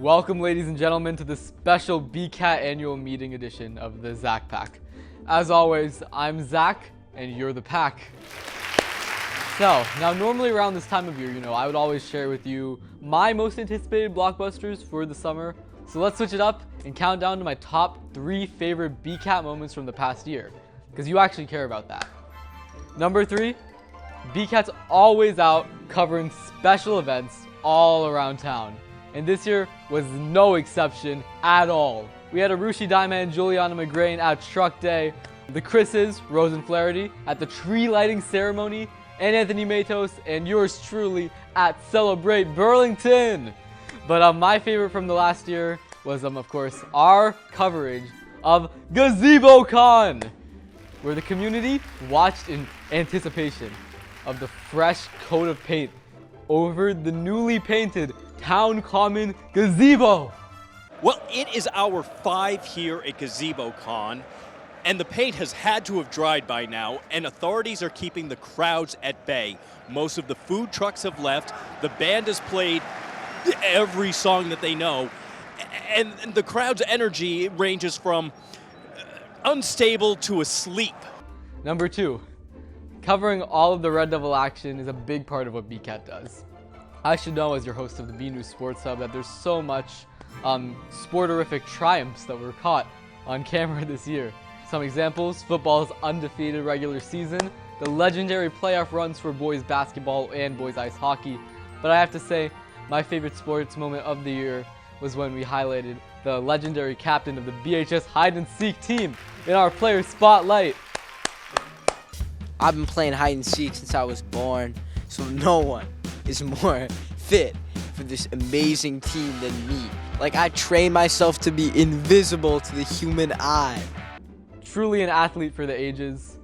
Welcome, ladies and gentlemen, to the special BCAT annual meeting edition of the Zach Pack. As always, I'm Zach, and you're the pack. So, now normally around this time of year, I would always share with you my most anticipated blockbusters for the summer. So let's switch it up and count down to my top 3 favorite BCAT moments from the past year, because you actually care about that. Number 3, BCAT's always out covering special events all around town. And this year was no exception at all. We had Arushi Daima and Juliana McGrain at Truck Day, the Chris's, Rose and Flaherty, at the tree lighting ceremony, and Anthony Matos and yours truly at Celebrate Burlington. But my favorite from the last year was, of course, our coverage of GazeboCon, where the community watched in anticipation of the fresh coat of paint over the newly painted Town Common gazebo. Well, it is our 5 here at GazeboCon, and the paint has had to have dried by now, and authorities are keeping the crowds at bay. Most of the food trucks have left, the band has played every song that they know, and the crowd's energy ranges from unstable to asleep. Number 2, covering all of the Red Devil action is a big part of what BCAT does. I should know, as your host of the B News Sports Hub, that there's so much sporterific triumphs that were caught on camera this year. Some examples: football's undefeated regular season, the legendary playoff runs for boys basketball and boys ice hockey. But I have to say, my favorite sports moment of the year was when we highlighted the legendary captain of the BHS hide and seek team in our player spotlight. I've been playing hide and seek since I was born, so no one is more fit for this amazing team than me. Like, I trained myself to be invisible to the human eye. Truly an athlete for the ages.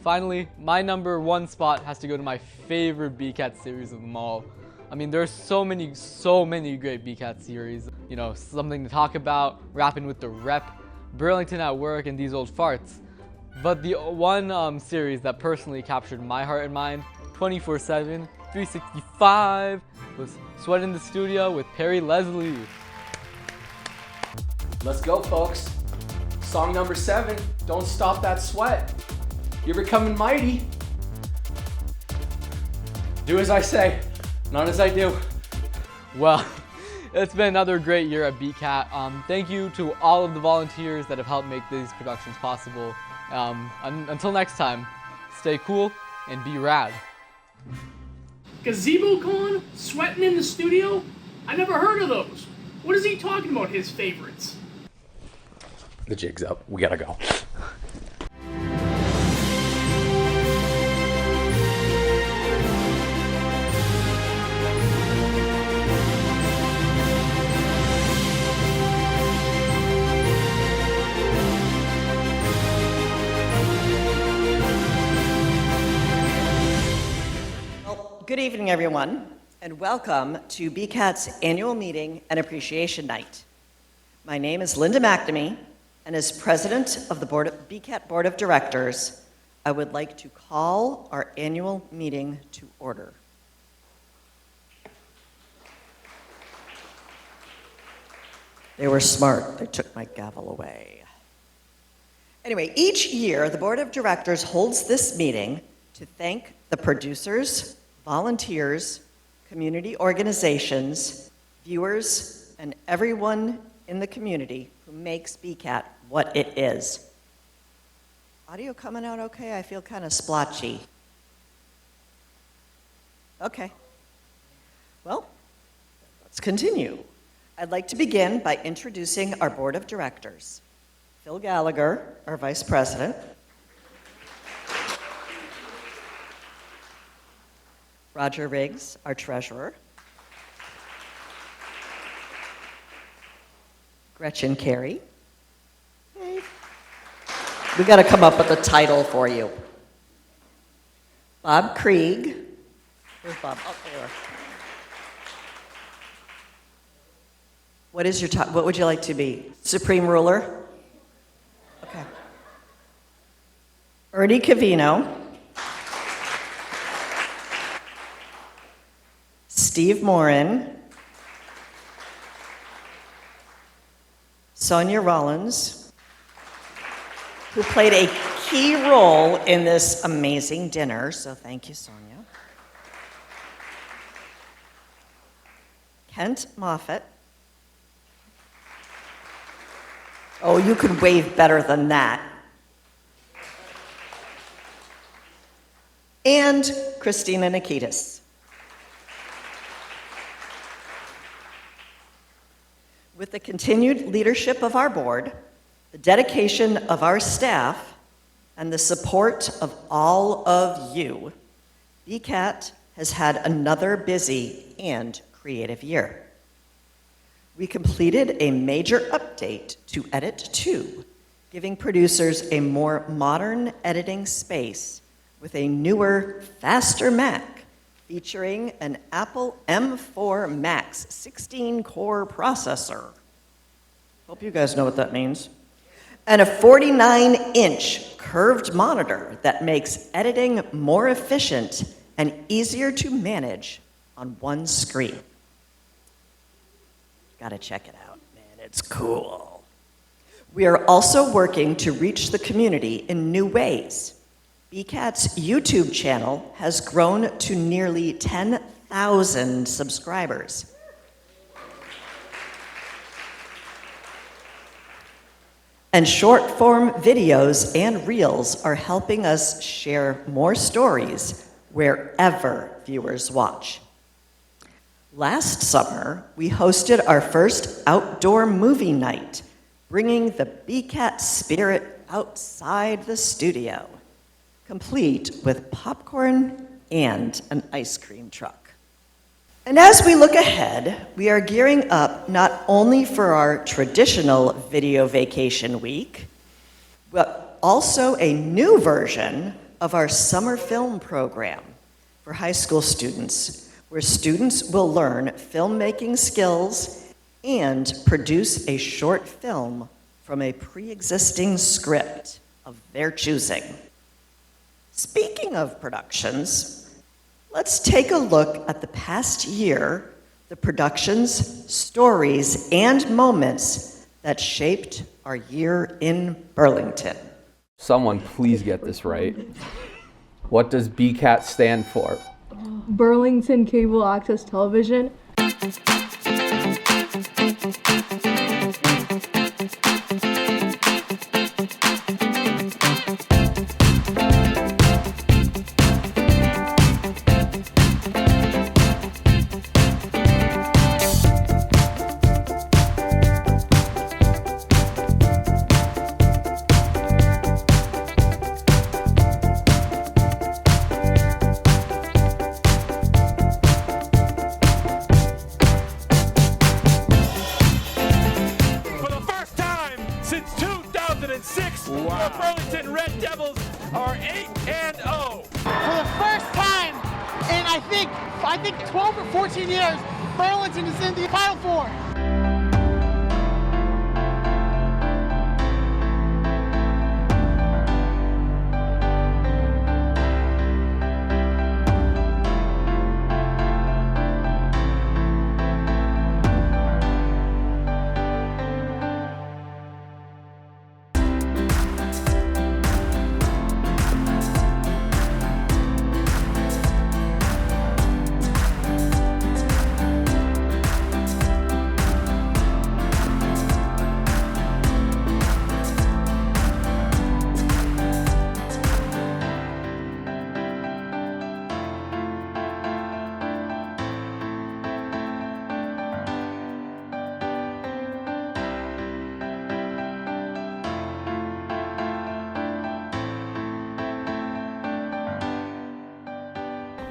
Finally, my number 1 spot has to go to my favorite BCAT series of them all. I mean, there's so many great BCAT series. Something to talk about, Rapping with the Rep, Burlington at Work, and These Old Farts. But the one series that personally captured my heart and mind, 24/7, 365, was Sweat in the Studio with Perry Leslie. Let's go, folks. Song number 7, Don't Stop That Sweat. You're becoming mighty. Do as I say, not as I do. Well, it's been another great year at BCAT. Thank you to all of the volunteers that have helped make these productions possible. Until next time, stay cool and be rad. GazeboCon? Sweating in the studio? I never heard of those. What is he talking about, his favorites? The jig's up. We gotta go. Good evening, everyone, and welcome to BCAT's annual meeting and appreciation night. My name is Linda McNamee, and as president of the BCAT Board of Directors, I would like to call our annual meeting to order. They were smart. They took my gavel away. Anyway, each year, the Board of Directors holds this meeting to thank the producers, volunteers, community organizations, viewers, and everyone in the community who makes BCAT what it is. Audio coming out okay? I feel kind of splotchy. Okay. Well, let's continue. I'd like to begin by introducing our Board of Directors. Phil Gallagher, our Vice President. Roger Riggs, our treasurer. Gretchen Carey. Hey. We got to come up with a title for you. Bob Krieg. Where's Bob? Oh, there. What is your what would you like to be? Supreme Ruler? Okay. Ernie Cavino. Steve Morin, Sonia Rollins, who played a key role in this amazing dinner, so thank you, Sonia. Kent Moffett. Oh, you could wave better than that. And Christina Nikitas. With the continued leadership of our board, the dedication of our staff, and the support of all of you, BCAT has had another busy and creative year. We completed a major update to Edit 2, giving producers a more modern editing space with a newer, faster Mac featuring an Apple M4 Max 16-core processor. Hope you guys know what that means. And a 49-inch curved monitor that makes editing more efficient and easier to manage on one screen. Gotta check it out, man, it's cool. We are also working to reach the community in new ways. BCAT's YouTube channel has grown to nearly 10,000 subscribers. And short-form videos and reels are helping us share more stories wherever viewers watch. Last summer, we hosted our first outdoor movie night, bringing the BCAT spirit outside the studio, complete with popcorn and an ice cream truck. And as we look ahead, we are gearing up not only for our traditional video vacation week, but also a new version of our summer film program for high school students, where students will learn filmmaking skills and produce a short film from a pre-existing script of their choosing. Speaking of productions, let's take a look at the past year, the productions, stories, and moments that shaped our year in Burlington. Someone please get this right. What does BCAT stand for? Burlington Cable Access Television. The Burlington Red Devils are 8-0. For the first time in I think 12 or 14 years, Burlington is in the Final Four.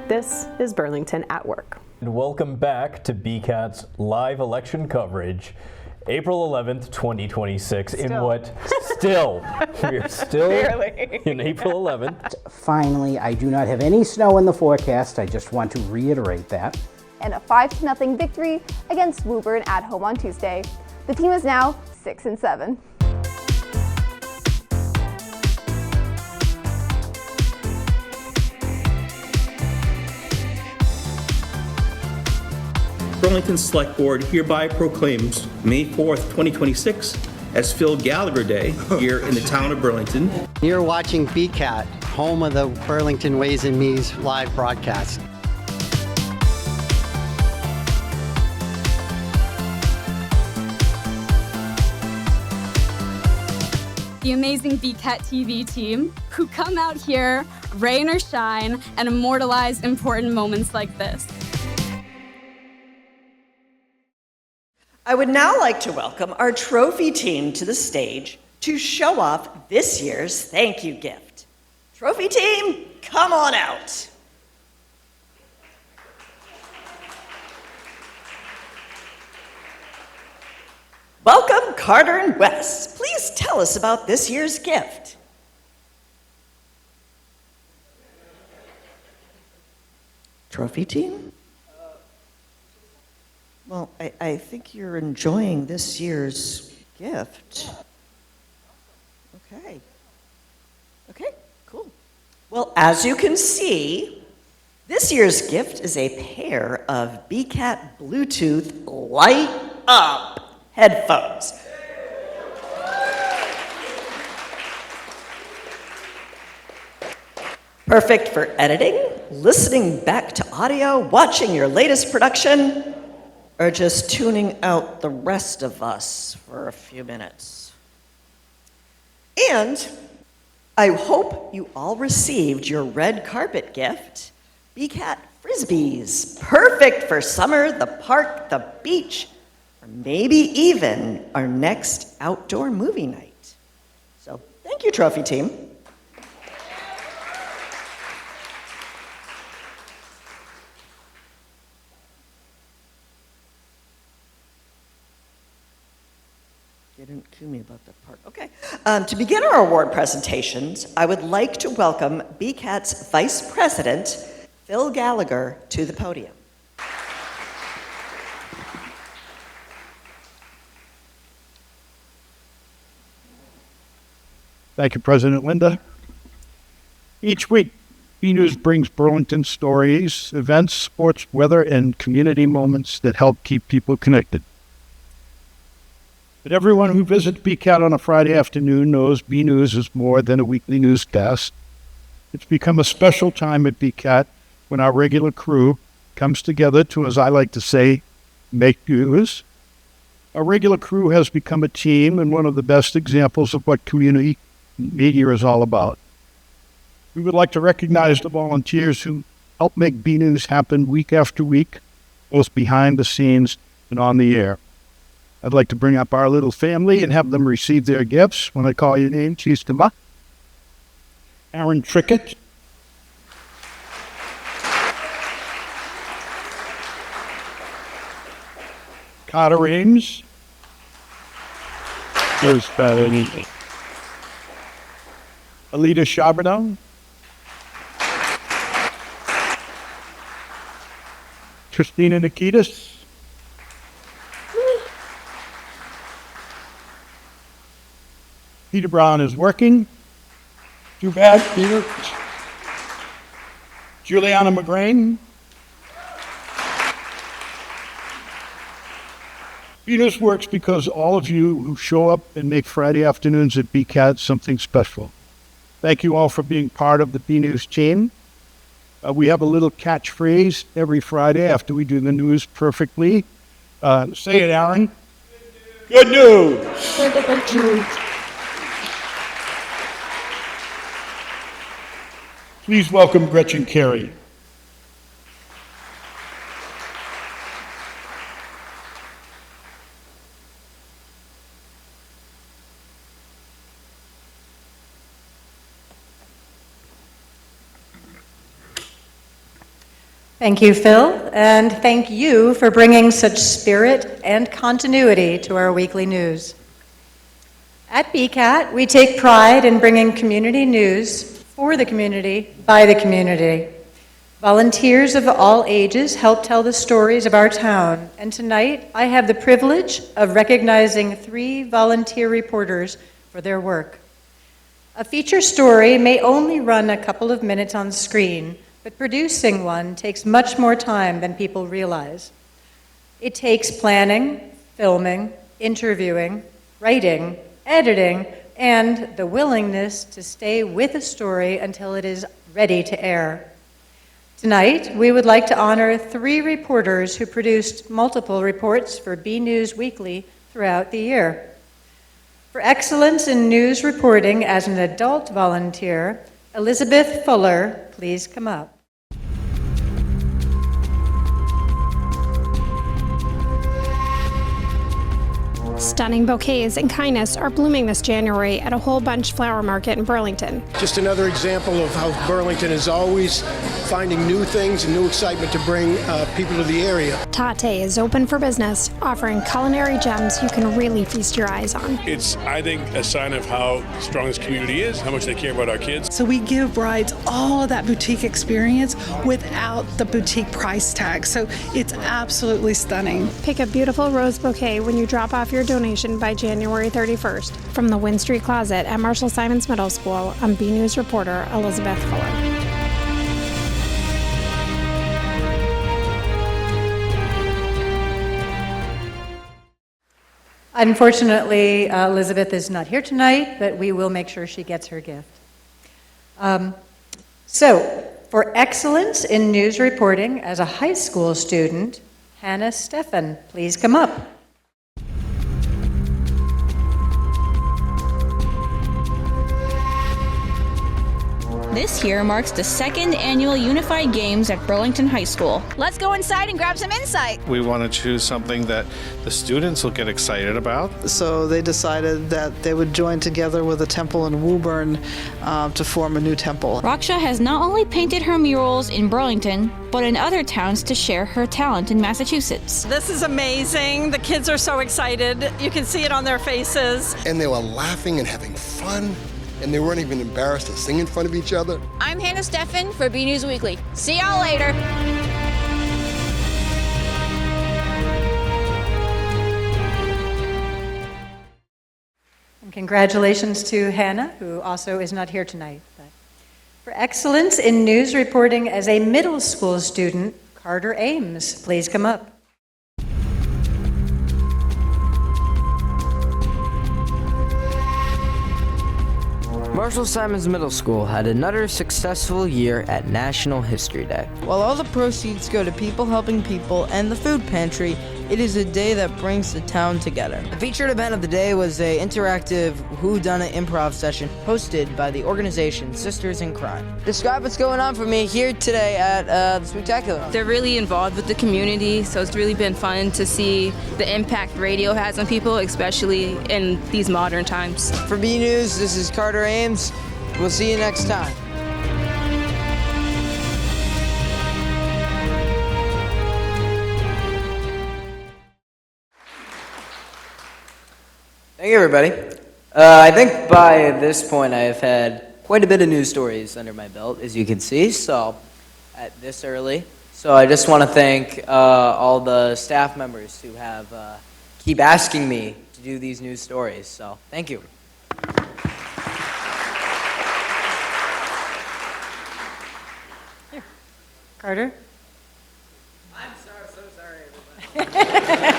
This is Burlington at Work. And welcome back to BCAT's live election coverage, April 11th, 2026, in what we're still in April 11th. Finally, I do not have any snow in the forecast. I just want to reiterate that. And a 5-0 victory against Woburn at home on Tuesday. The team is now 6-7. Burlington Select Board hereby proclaims May 4th, 2026 as Phil Gallagher Day here in the town of Burlington. You're watching BCAT, home of the Burlington Ways and Means live broadcast. The amazing BCAT TV team who come out here, rain or shine, and immortalize important moments like this. I would now like to welcome our trophy team to the stage to show off this year's thank you gift. Trophy team, come on out. Welcome, Carter and Wes. Please tell us about this year's gift. Trophy team? Well, I think you're enjoying this year's gift. Okay. Okay, cool. Well, as you can see, this year's gift is a pair of BCAT Bluetooth Light Up headphones. Perfect for editing, listening back to audio, watching your latest production, or just tuning out the rest of us for a few minutes. And I hope you all received your red carpet gift, BCAT Frisbees, perfect for summer, the park, the beach, or maybe even our next outdoor movie night. So thank you, trophy team. You didn't cue me about that part. Okay. To begin our award presentations, I would like to welcome BCAT's Vice President, Phil Gallagher, to the podium. Thank you, President Linda. Each week, B-News brings Burlington stories, events, sports, weather, and community moments that help keep people connected. But everyone who visits BCAT on a Friday afternoon knows B-News is more than a weekly newscast. It's become a special time at BCAT when our regular crew comes together to, as I like to say, make news. Our regular crew has become a team and one of the best examples of what community media is all about. We would like to recognize the volunteers who help make B-News happen week after week, both behind the scenes and on the air. I'd like to bring up our little family and have them receive their gifts. When I call your name, please come up. Aaron Trickett. Carter Ames. There's Alita Charbonneau. Christina Nikitas. Peter Brown is working. Too bad, Peter. Juliana McGrain. B-News works because all of you who show up and make Friday afternoons at BCAT something special. Thank you all for being part of the B-News team. We have a little catchphrase every Friday after we do the news perfectly. Say it, Aaron. Good news. Good news. Please welcome Gretchen Carey. Thank you, Phil, and thank you for bringing such spirit and continuity to our weekly news. At BCAT, we take pride in bringing community news for the community, by the community. Volunteers of all ages help tell the stories of our town, and tonight I have the privilege of recognizing 3 volunteer reporters for their work. A feature story may only run a couple of minutes on screen, but producing one takes much more time than people realize. It takes planning, filming, interviewing, writing, editing, and the willingness to stay with a story until it is ready to air. Tonight, we would like to honor 3 reporters who produced multiple reports for B News Weekly throughout the year. For excellence in news reporting as an adult volunteer, Elizabeth Fuller, please come up. Stunning bouquets and kindness are blooming this January at a Whole Bunch Flower Market in Burlington. Just another example of how Burlington is always finding new things and new excitement to bring people to the area. Tate is open for business, offering culinary gems you can really feast your eyes on. It's, I think, a sign of how strong this community is, how much they care about our kids. So we give brides all of that boutique experience without the boutique price tag. So it's absolutely stunning. Pick a beautiful rose bouquet when you drop off your donation by January 31st. From the Wynn Street Closet at Marshall Simons Middle School, I'm B News reporter Elizabeth Fuller. Unfortunately, Elizabeth is not here tonight, but we will make sure she gets her gift. So, for excellence in news reporting as a high school student, Hannah Steffen, please come up. This year marks the 2nd annual Unified Games at Burlington High School. Let's go inside and grab some insight. We want to choose something that the students will get excited about. So they decided that they would join together with a temple in Woburn to form a new temple. Raksha has not only painted her murals in Burlington, but in other towns to share her talent in Massachusetts. This is amazing. The kids are so excited. You can see it on their faces. And they were laughing and having fun. And they weren't even embarrassed to sing in front of each other. I'm Hannah Steffen for B News Weekly. See y'all later. And congratulations to Hannah, who also is not here tonight. But for excellence in news reporting as a middle school student, Carter Ames, please come up. Marshall Simons Middle School had another successful year at National History Day. While all the proceeds go to people helping people and the food pantry, it is a day that brings the town together. The featured event of the day was an interactive whodunit improv session hosted by the organization Sisters in Crime. Describe what's going on for me here today at the Spectacular. They're really involved with the community, so it's really been fun to see the impact radio has on people, especially in these modern times. For B News, this is Carter Ames. We'll see you next time. Thank you, everybody. I think by this point I have had quite a bit of news stories under my belt, as you can see, so at this early. So I just want to thank all the staff members who have keep asking me to do these news stories, so thank you. Here. Carter? I'm so sorry, everybody.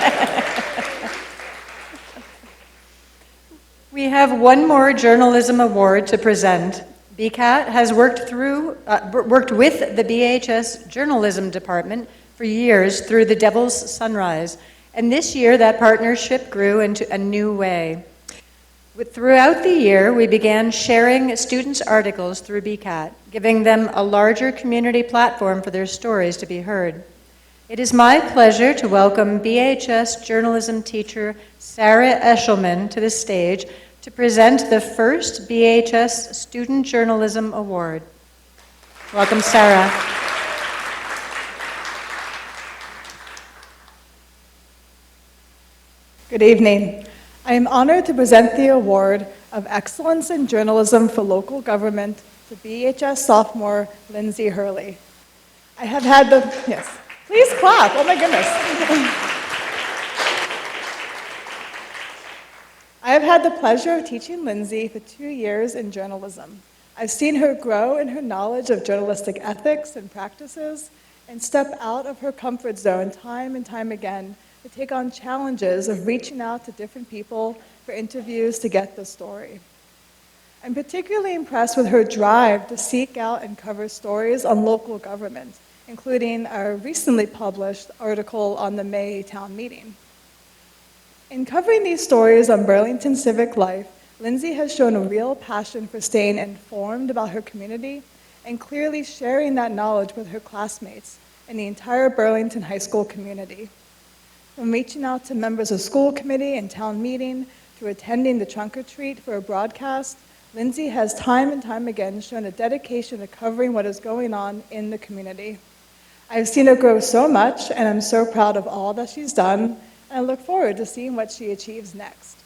We have one more journalism award to present. BCAT has worked with the BHS journalism department for years through the Devil's Sunrise, and this year that partnership grew into a new way. Throughout the year, we began sharing students' articles through BCAT, giving them a larger community platform for their stories to be heard. It is my pleasure to welcome BHS journalism teacher Sarah Eshelman to the stage to present the first BHS Student Journalism Award. Welcome, Sarah. Good evening. I am honored to present the Award of Excellence in Journalism for Local Government to BHS sophomore Lindsay Hurley. I have had the, yes, please clap, oh my goodness. I have had the pleasure of teaching Lindsay for 2 years in journalism. I've seen her grow in her knowledge of journalistic ethics and practices and step out of her comfort zone time and time again, to take on challenges of reaching out to different people for interviews to get the story. I'm particularly impressed with her drive to seek out and cover stories on local government, including our recently published article on the May town meeting. In covering these stories on Burlington civic life, Lindsay has shown a real passion for staying informed about her community and clearly sharing that knowledge with her classmates and the entire Burlington High School community. From reaching out to members of school committee and town meeting to attending the trunk or treat for a broadcast, Lindsay has time and time again shown a dedication to covering what is going on in the community. I've seen her grow so much, and I'm so proud of all that she's done, and I look forward to seeing what she achieves next.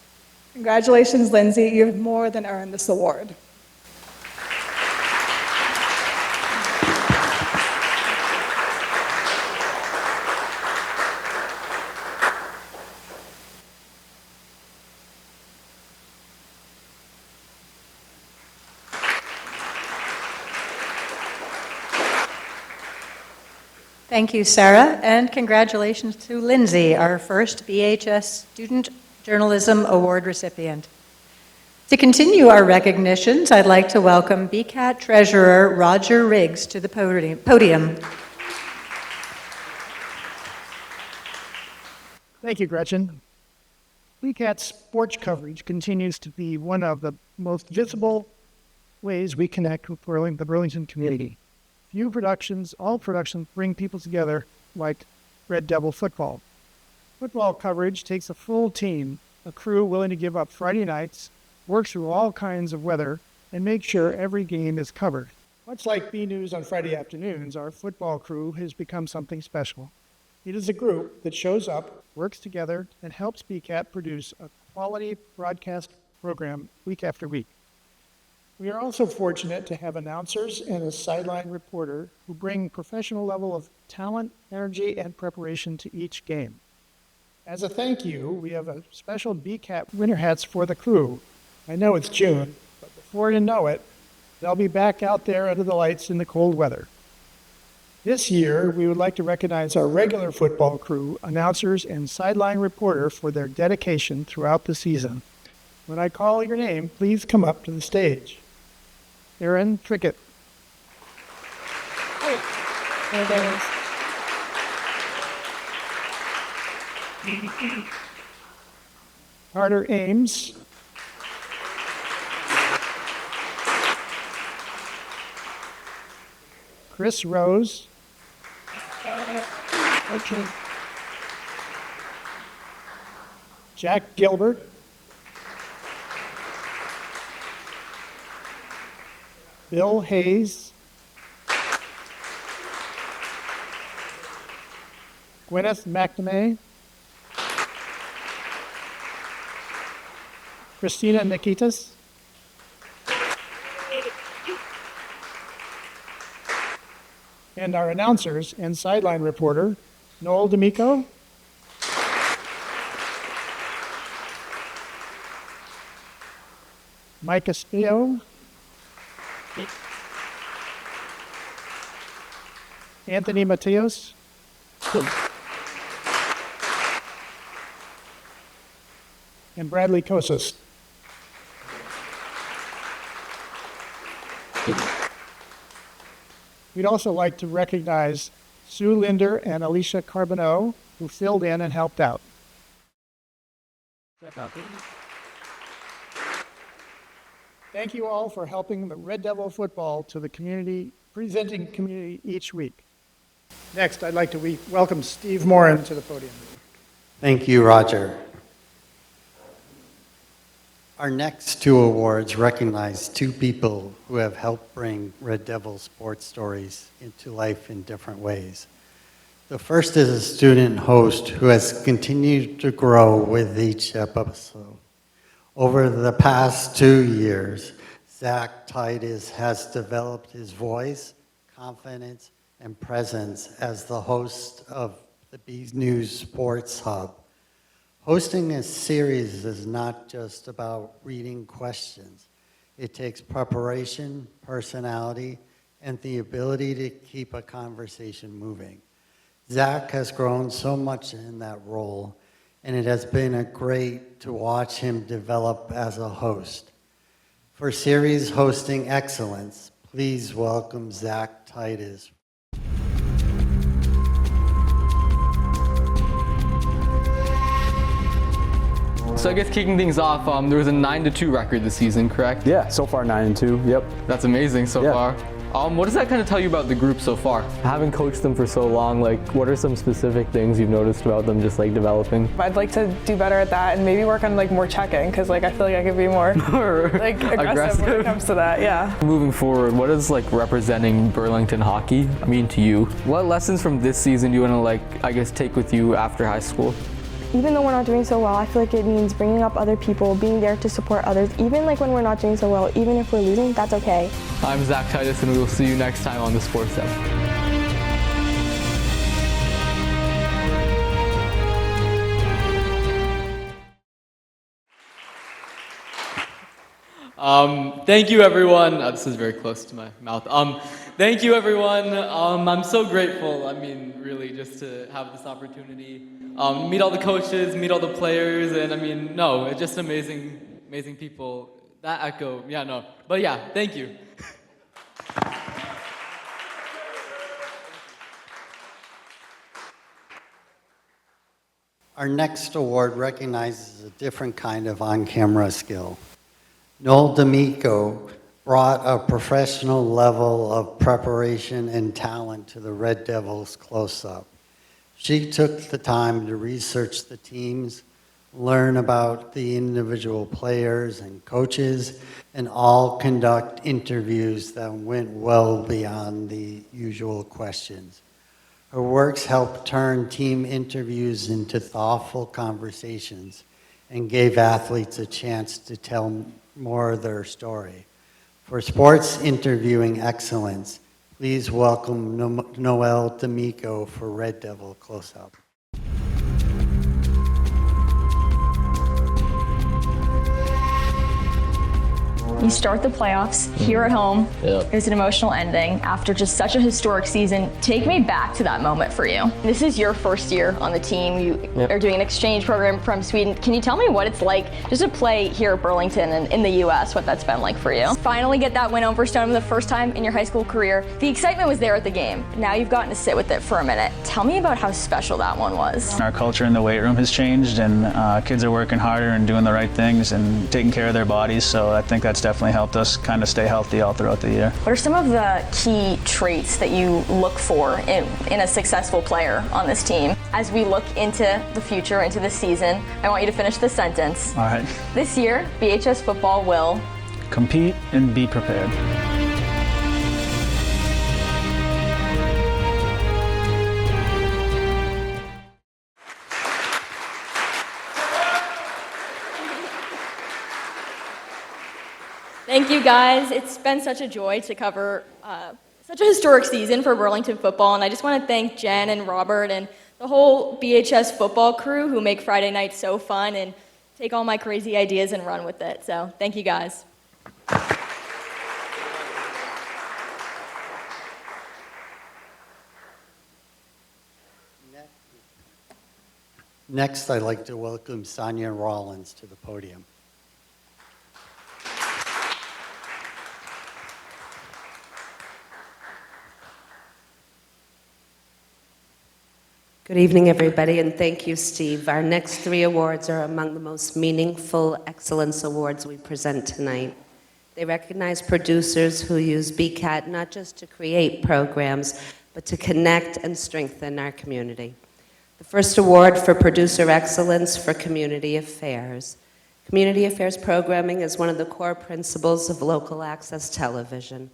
Congratulations, Lindsay. You've more than earned this award. Thank you, Sarah, and congratulations to Lindsay, our first BHS Student Journalism Award recipient. To continue our recognitions, I'd like to welcome BCAT Treasurer Roger Riggs to the podium. Thank you, Gretchen. BCAT's sports coverage continues to be one of the most visible ways we connect with the Burlington community. All productions bring people together like Red Devil football. Football coverage takes a full team, a crew willing to give up Friday nights, work through all kinds of weather, and make sure every game is covered. Much like B News on Friday afternoons, our football crew has become something special. It is a group that shows up, works together, and helps BCAT produce a quality broadcast program week after week. We are also fortunate to have announcers and a sideline reporter who bring professional level of talent, energy, and preparation to each game. As a thank you, we have a special BCAT winter hats for the crew. I know it's June, but before you know it, they'll be back out there under the lights in the cold weather. This year, we would like to recognize our regular football crew, announcers, and sideline reporter for their dedication throughout the season. When I call your name, please come up to the stage. Aaron Trickett. There it is. Carter Ames. Chris Rose. Okay. Jack Gilbert. Bill Hayes. Gwyneth McNamee. Christina Nikitas. And our announcers and sideline reporter, Noel D'Amico. Mike Espio. Anthony Mateos. And Bradley Kosas. We'd also like to recognize Sue Linder and Alicia Carbonneau, who filled in and helped out. Thank you all for helping the Red Devil football to the community, presenting community each week. Next, I'd like to welcome Steve Morin to the podium. Thank you, Roger. Our next two awards recognize two people who have helped bring Red Devil sports stories into life in different ways. The first is a student host who has continued to grow with each episode. Over the past 2 years, Zach Titus has developed his voice, confidence, and presence as the host of the B News Sports Hub. Hosting a series is not just about reading questions. It takes preparation, personality, and the ability to keep a conversation moving. Zach has grown so much in that role, and it has been great to watch him develop as a host. For series hosting excellence, please welcome Zach Titus. So I guess kicking things off, there was a 9-2 record this season, correct? Yeah, so far 9-2, yep. That's amazing so far. What does that kind of tell you about the group so far? Having coached them for so long, like, what are some specific things you've noticed about them just like developing? I'd like to do better at that and maybe work on like more checking, because like I feel like I could be more like aggressive when it comes to that, yeah. Moving forward, what does like representing Burlington hockey mean to you? What lessons from this season do you want to like, I guess, take with you after high school? Even though we're not doing so well, I feel like it means bringing up other people, being there to support others, even like when we're not doing so well, even if we're losing, that's okay. I'm Zach Titus, and we will see you next time on the Sports Desk. Thank you, everyone. This is very close to my mouth. Thank you, everyone. I'm so grateful. I mean, really, just to have this opportunity. Meet all the coaches, meet all the players, and I mean, no, it's just amazing, amazing people. That echo, yeah, no. But yeah, thank you. Our next award recognizes a different kind of on-camera skill. Noel D'Amico brought a professional level of preparation and talent to the Red Devils close-up. She took the time to research the teams, learn about the individual players and coaches, and all conduct interviews that went well beyond the usual questions. Her works helped turn team interviews into thoughtful conversations and gave athletes a chance to tell more of their story. For sports interviewing excellence, please welcome Noel D'Amico for Red Devil Close-Up. You start the playoffs here at home. It was an emotional ending after just such a historic season. Take me back to that moment for you. This is your first year on the team. You are doing an exchange program from Sweden. Can you tell me what it's like just to play here at Burlington and in the U.S., what that's been like for you? Finally get that win over Stoneham the first time in your high school career. The excitement was there at the game. Now you've gotten to sit with it for a minute. Tell me about how special that one was. Our culture in the weight room has changed, and kids are working harder and doing the right things and taking care of their bodies, so I think that's definitely helped us kind of stay healthy all throughout the year. What are some of the key traits that you look for in a successful player on this team? As we look into the future, into the season, I want you to finish this sentence. All right. This year, BHS football will compete and be prepared. Thank you, guys. It's been such a joy to cover such a historic season for Burlington football, and I just want to thank Jen and Robert and the whole BHS football crew who make Friday nights so fun and take all my crazy ideas and run with it. So thank you, guys. Next, I'd like to welcome Sonia Rollins to the podium. Good evening, everybody, and thank you, Steve. Our next 3 awards are among the most meaningful excellence awards we present tonight. They recognize producers who use BCAT not just to create programs, but to connect and strengthen our community. The first award for Producer Excellence for Community Affairs. Community Affairs programming is one of the core principles of local access television.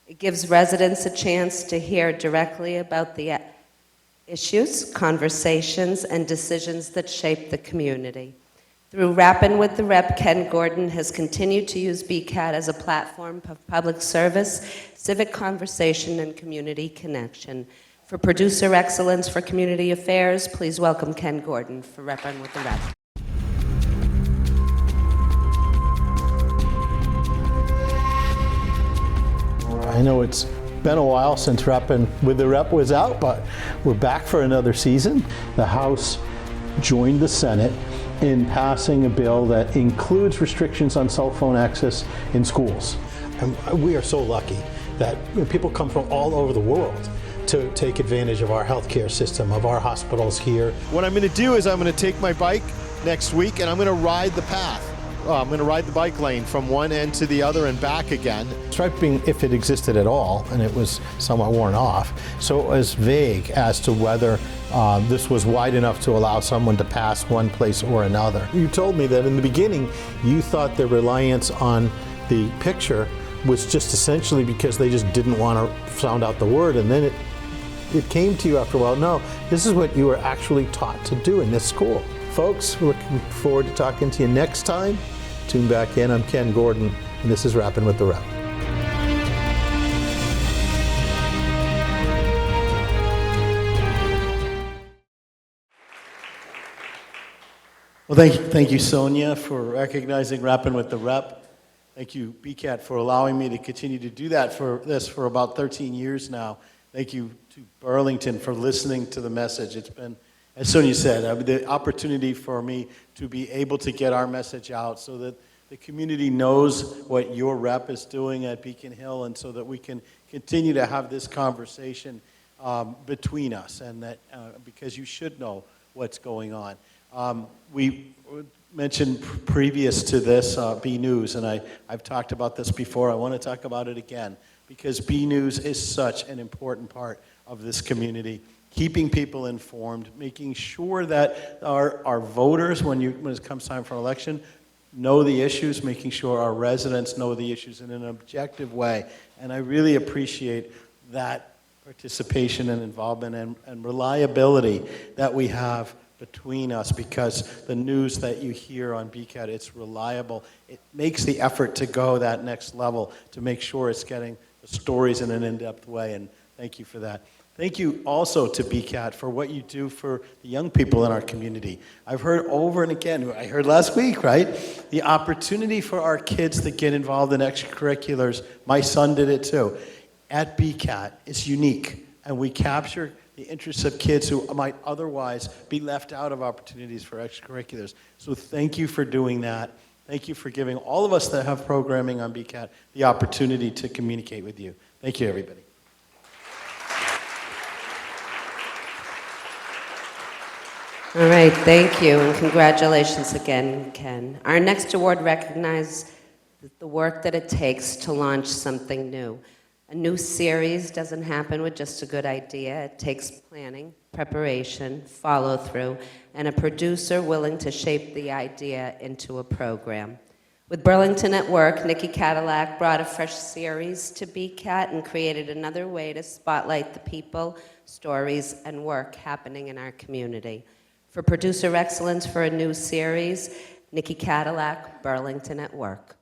It gives residents a chance to hear directly about the issues, conversations, and decisions that shape the community. Through Rappin' with the Rep, Ken Gordon has continued to use BCAT as a platform of public service, civic conversation, and community connection. For Producer Excellence for Community Affairs, please welcome Ken Gordon for Rappin' with the Rep. I know it's been a while since Reppin' with the Rep was out, but we're back for another season. The House joined the Senate in passing a bill that includes restrictions on cell phone access in schools. And we are so lucky that people come from all over the world to take advantage of our healthcare system, of our hospitals here. What I'm going to do is I'm going to take my bike next week and I'm going to ride the path. I'm going to ride the bike lane from one end to the other and back again. Striping, if it existed at all, and it was somewhat worn off, so it was vague as to whether this was wide enough to allow someone to pass one place or another. You told me that in the beginning you thought the reliance on the picture was just essentially because they just didn't want to sound out the word, and then it came to you after a while, no, this is what you were actually taught to do in this school. Folks, we're looking forward to talking to you next time. Tune back in. I'm Ken Gordon, and this is Rappin' with the Rep. Well, thank you, Sonia, for recognizing Rappin' with the Rep. Thank you, BCAT, for allowing me to continue to do that for about 13 years now. Thank you to Burlington for listening to the message. It's been, as Sonia said, the opportunity for me to be able to get our message out so that the community knows what your rep is doing at Beacon Hill, and so that we can continue to have this conversation between us, and that because you should know what's going on. We mentioned previous to this B News, and I've talked about this before. I want to talk about it again because B News is such an important part of this community. Keeping people informed, making sure that our voters, when it comes time for an election, know the issues, making sure our residents know the issues in an objective way. And I really appreciate that participation and involvement and reliability that we have between us, because the news that you hear on BCAT, it's reliable. It makes the effort to go that next level to make sure it's getting the stories in an in-depth way, and thank you for that. Thank you also to BCAT for what you do for the young people in our community. I've heard over and again, I heard last week, right? The opportunity for our kids to get involved in extracurriculars, my son did it too, at BCAT is unique, and we capture the interests of kids who might otherwise be left out of opportunities for extracurriculars. So thank you for doing that. Thank you for giving all of us that have programming on BCAT the opportunity to communicate with you. Thank you, everybody. All right, thank you, and congratulations again, Ken. Our next award recognizes the work that it takes to launch something new. A new series doesn't happen with just a good idea. It takes planning, preparation, follow-through, and a producer willing to shape the idea into a program. With Burlington at Work, Nikki Cadillac brought a fresh series to BCAT and created another way to spotlight the people, stories, and work happening in our community. For producer excellence for a new series, Nikki Cadillac, Burlington at Work.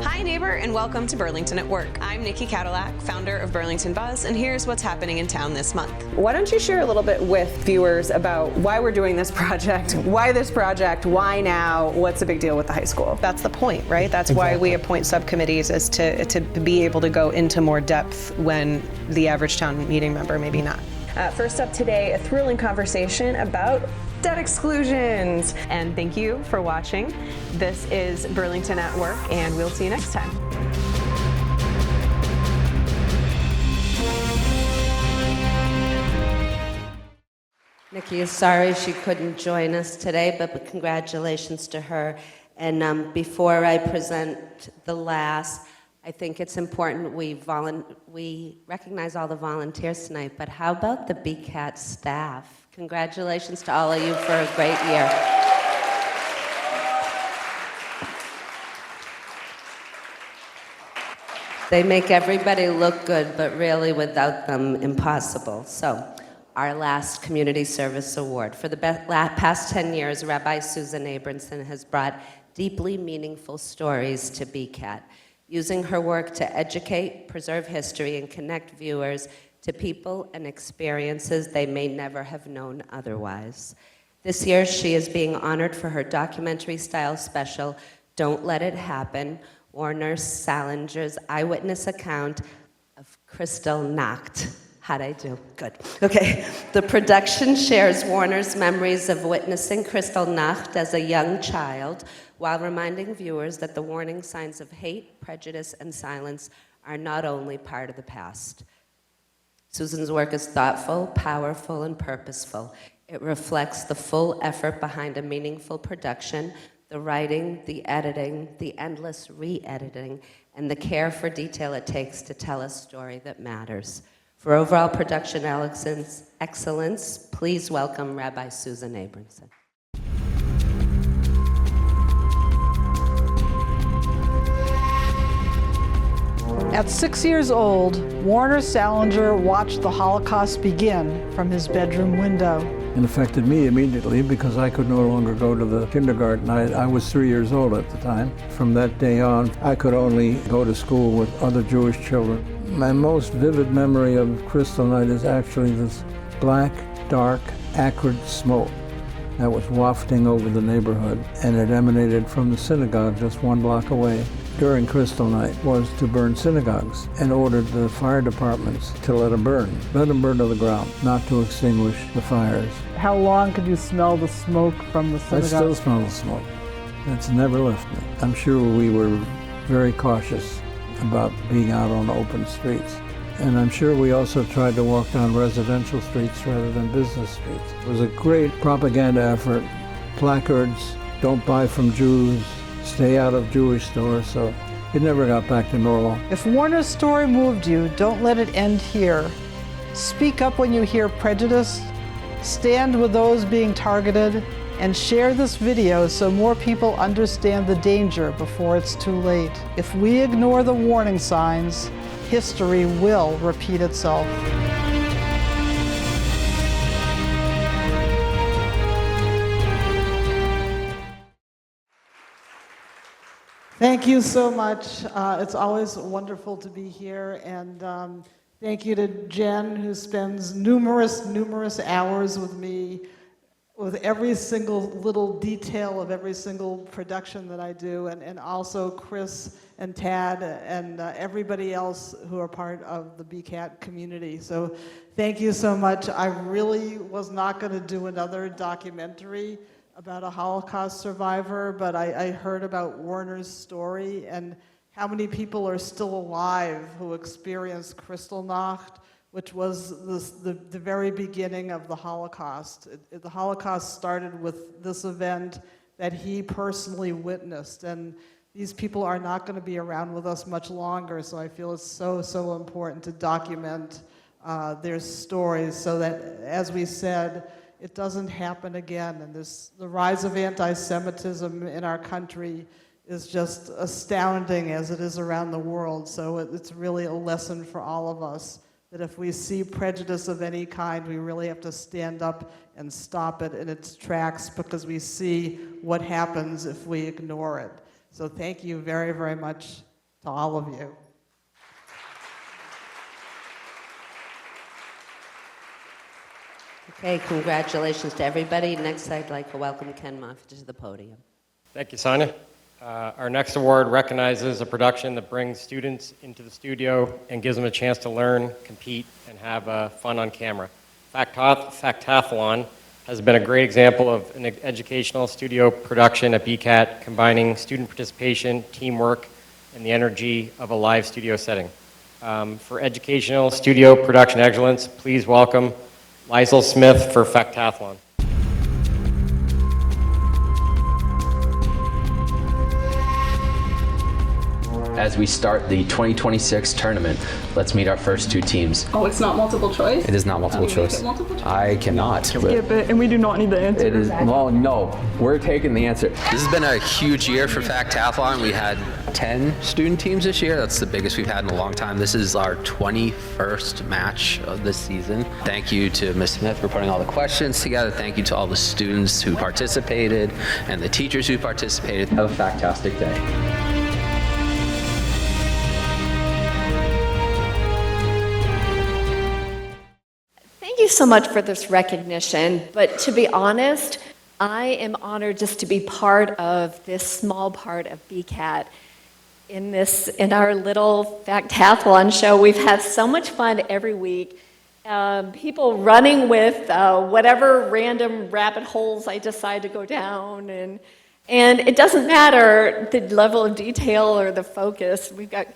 Hi, neighbor, and welcome to Burlington at Work. I'm Nikki Cadillac, founder of Burlington Buzz, and here's what's happening in town this month. Why don't you share a little bit with viewers about why we're doing this project, why now, what's the big deal with the high school? That's the point, right? That's exactly why we appoint subcommittees, is to be able to go into more depth when the average town meeting member maybe not. First up today, a thrilling conversation about debt exclusions. And thank you for watching. This is Burlington at Work, and we'll see you next time. Nikki is sorry she couldn't join us today, but congratulations to her. And before I present the last, I think it's important we recognize all the volunteers tonight, but how about the BCAT staff? Congratulations to all of you for a great year. They make everybody look good, but really without them, impossible. So, our last Community Service Award. For the past 10 years, Rabbi Susan Abramson has brought deeply meaningful stories to BCAT, using her work to educate, preserve history, and connect viewers to people and experiences they may never have known otherwise. This year, she is being honored for her documentary-style special, Don't Let It Happen, Warner Salinger's eyewitness account of Kristallnacht. How'd I do? Good. Okay. The production shares Warner's memories of witnessing Kristallnacht as a young child, while reminding viewers that the warning signs of hate, prejudice, and silence are not only part of the past. Susan's work is thoughtful, powerful, and purposeful. It reflects the full effort behind a meaningful production, the writing, the editing, the endless re-editing, and the care for detail it takes to tell a story that matters. For overall production excellence, please welcome Rabbi Susan Abramson. At 6 years old, Warner Salinger watched the Holocaust begin from his bedroom window. It affected me immediately because I could no longer go to the kindergarten. I was 3 years old at the time. From that day on, I could only go to school with other Jewish children. My most vivid memory of Kristallnacht is actually this black, dark, acrid smoke that was wafting over the neighborhood, and it emanated from the synagogue just 1 block away. During Kristallnacht was to burn synagogues and ordered the fire departments to let them burn to the ground, not to extinguish the fires. How long could you smell the smoke from the synagogue? I still smell the smoke. It's never left me. I'm sure we were very cautious about being out on open streets. And I'm sure we also tried to walk down residential streets rather than business streets. It was a great propaganda effort. Placards, don't buy from Jews, stay out of Jewish stores, so it never got back to normal. If Warner's story moved you, don't let it end here. Speak up when you hear prejudice, stand with those being targeted, and share this video so more people understand the danger before it's too late. If we ignore the warning signs, history will repeat itself. Thank you so much. It's always wonderful to be here, and thank you to Jen, who spends numerous hours with me, with every single little detail of every single production that I do, and also Chris and Tad and everybody else who are part of the BCAT community. So thank you so much. I really was not going to do another documentary about a Holocaust survivor, but I heard about Warner's story and how many people are still alive who experienced Kristallnacht, which was the very beginning of the Holocaust. The Holocaust started with this event that he personally witnessed, and these people are not going to be around with us much longer, so I feel it's so important to document their stories so that, as we said, it doesn't happen again. And the rise of anti-Semitism in our country is just astounding, as it is around the world. So it's really a lesson for all of us, that if we see prejudice of any kind, we really have to stand up and stop it in its tracks, because we see what happens if we ignore it. So thank you very much to all of you. Okay, congratulations to everybody. Next, I'd like to welcome Ken Moffitt to the podium. Thank you, Sonia. Our next award recognizes a production that brings students into the studio and gives them a chance to learn, compete, and have fun on camera. Factathlon has been a great example of an educational studio production at BCAT, combining student participation, teamwork, and the energy of a live studio setting. For educational studio production excellence, please welcome Liesl Smith for Factathlon. As we start the 2026 tournament, let's meet our first 2 teams. Oh, it's not multiple choice? It is not multiple choice. I cannot. Skip it, and we do not need the answer. It is, well, no, we're taking the answer. This has been a huge year for Factathlon. We had 10 student teams this year. That's the biggest we've had in a long time. This is our 21st match of this season. Thank you to Ms. Smith for putting all the questions together. Thank you to all the students who participated and the teachers who participated. Have a fantastic day. Thank you so much for this recognition, but to be honest, I am honored just to be part of this small part of BCAT. In our little Factathlon show, we've had so much fun every week. People running with whatever random rabbit holes I decide to go down, and it doesn't matter the level of detail or the focus. We've got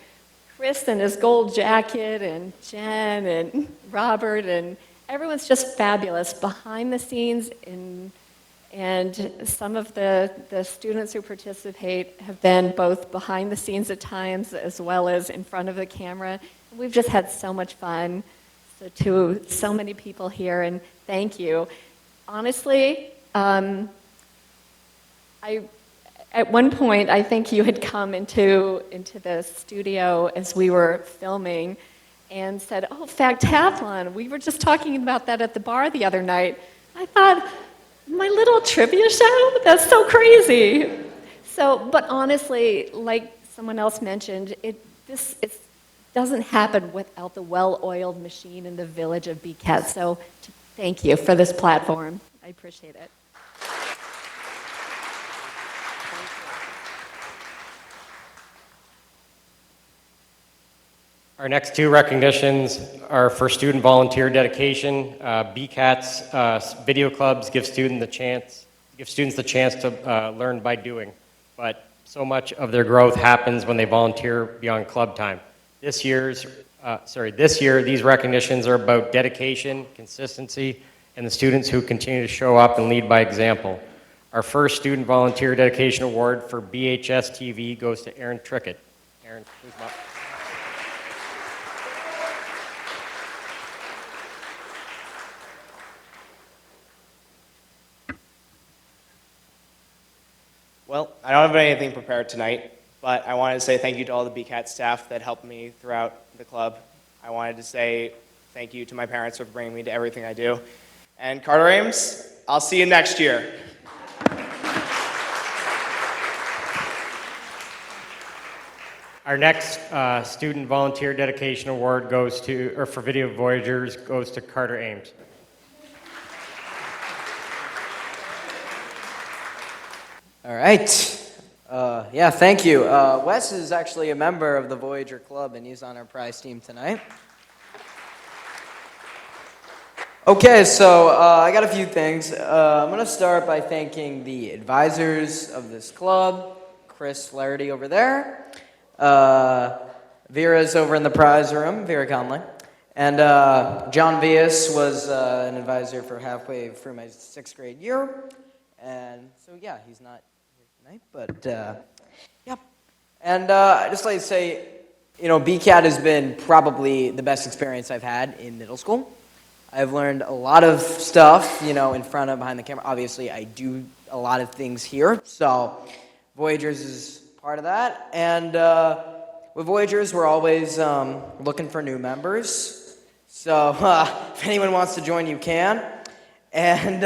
Chris in his gold jacket, and Jen and Robert, and everyone's just fabulous behind the scenes. And some of the students who participate have been both behind the scenes at times as well as in front of the camera. We've just had so much fun. So to so many people here, and thank you. Honestly, at one point, I think you had come into the studio as we were filming and said, "Oh, Factathlon, we were just talking about that at the bar the other night." I thought, my little trivia show? That's so crazy. But honestly, like someone else mentioned, it doesn't happen without the well-oiled machine in the village of BCAT. So thank you for this platform. I appreciate it. Our next two recognitions are for student volunteer dedication. BCAT's video clubs give students the chance to learn by doing, but so much of their growth happens when they volunteer beyond club time. This year, these recognitions are about dedication, consistency, and the students who continue to show up and lead by example. Our first Student Volunteer Dedication Award for BHS TV goes to Aaron Trickett. Aaron, please come up. Well, I don't have anything prepared tonight, but I wanted to say thank you to all the BCAT staff that helped me throughout the club. I wanted to say thank you to my parents for bringing me to everything I do. And Carter Ames, I'll see you next year. Our next Student Volunteer Dedication Award for Video Voyagers goes to Carter Ames. All right. Yeah, thank you. Wes is actually a member of the Voyager Club, and he's on our prize team tonight. Okay, so I got a few things. I'm going to start by thanking the advisors of this club, Chris Flaherty over there. Vera's over in the prize room, Vera Conley. And John Vias was an advisor for halfway through my 6th grade year. And so, yeah, he's not here tonight, but yeah. And I'd just like to say, BCAT has been probably the best experience I've had in middle school. I've learned a lot of stuff, in front and behind the camera. Obviously, I do a lot of things here, so Voyagers is part of that. And with Voyagers, we're always looking for new members. So if anyone wants to join, you can. And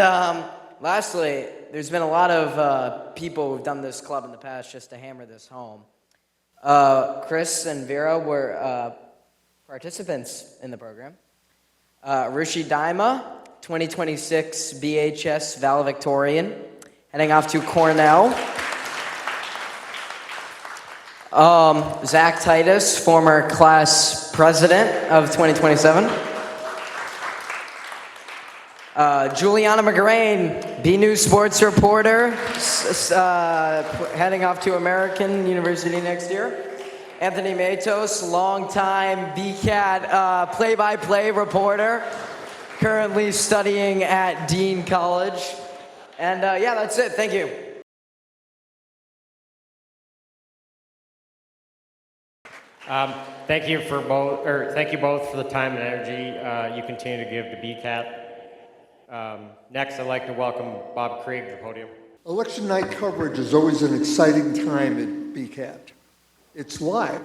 lastly, there's been a lot of people who've done this club in the past just to hammer this home. Chris and Vera were participants in the program. Rishi Daima, 2026 BHS valedictorian, heading off to Cornell. Zach Titus, former class president of 2027. Juliana McGrain, B News sports reporter, heading off to American University next year. Anthony Matos, longtime BCAT play-by-play reporter, currently studying at Dean College. And yeah, that's it. Thank you. Thank you both for the time and energy you continue to give to BCAT. Next, I'd like to welcome Bob Krieg to the podium. Election night coverage is always an exciting time at BCAT. It's live.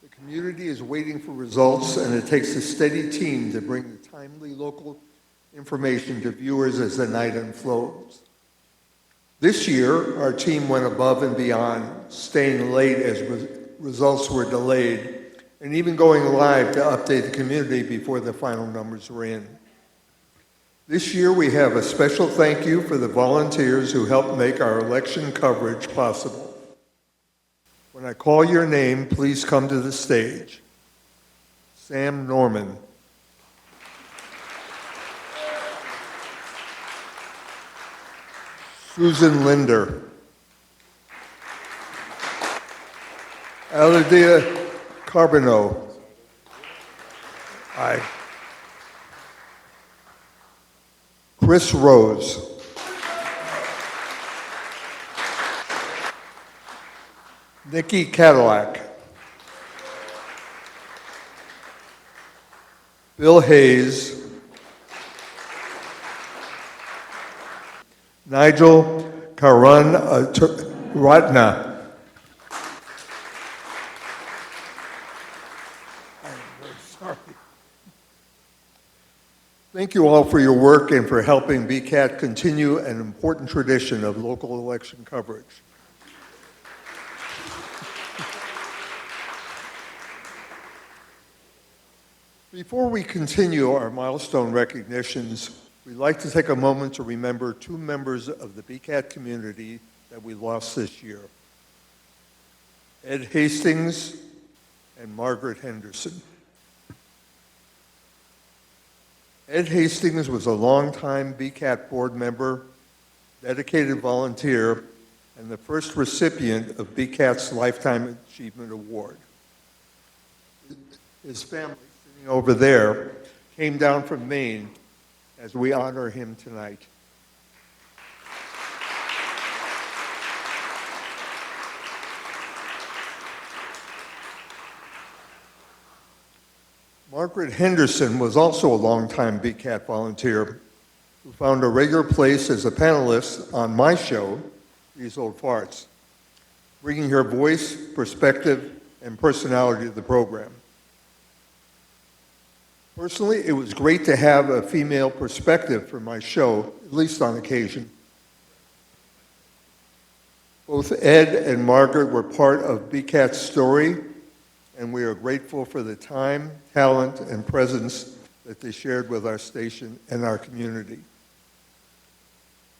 The community is waiting for results, and it takes a steady team to bring the timely local information to viewers as the night unfolds. This year, our team went above and beyond, staying late as results were delayed, and even going live to update the community before the final numbers were in. This year we have a special thank you for the volunteers who helped make our election coverage possible. When I call your name, please come to the stage. Sam Norman. Susan Linder. Aladia Carbonneau. Aye. Chris Rose. Nikki Cadillac. Bill Hayes. Nigel Karan Ratna. Thank you all for your work and for helping BCAT continue an important tradition of local election coverage. Before we continue our milestone recognitions, we'd like to take a moment to remember two members of the BCAT community that we lost this year, Ed Hastings and Margaret Henderson. Ed Hastings was a longtime BCAT board member, dedicated volunteer, and the first recipient of BCAT's Lifetime Achievement Award. His family, sitting over there, came down from Maine as we honor him tonight. Margaret Henderson was also a longtime BCAT volunteer who found a regular place as a panelist on my show, These Old Farts, bringing her voice, perspective, and personality to the program. Personally, it was great to have a female perspective for my show, at least on occasion. Both Ed and Margaret were part of BCAT's story, and we are grateful for the time, talent, and presence that they shared with our station and our community.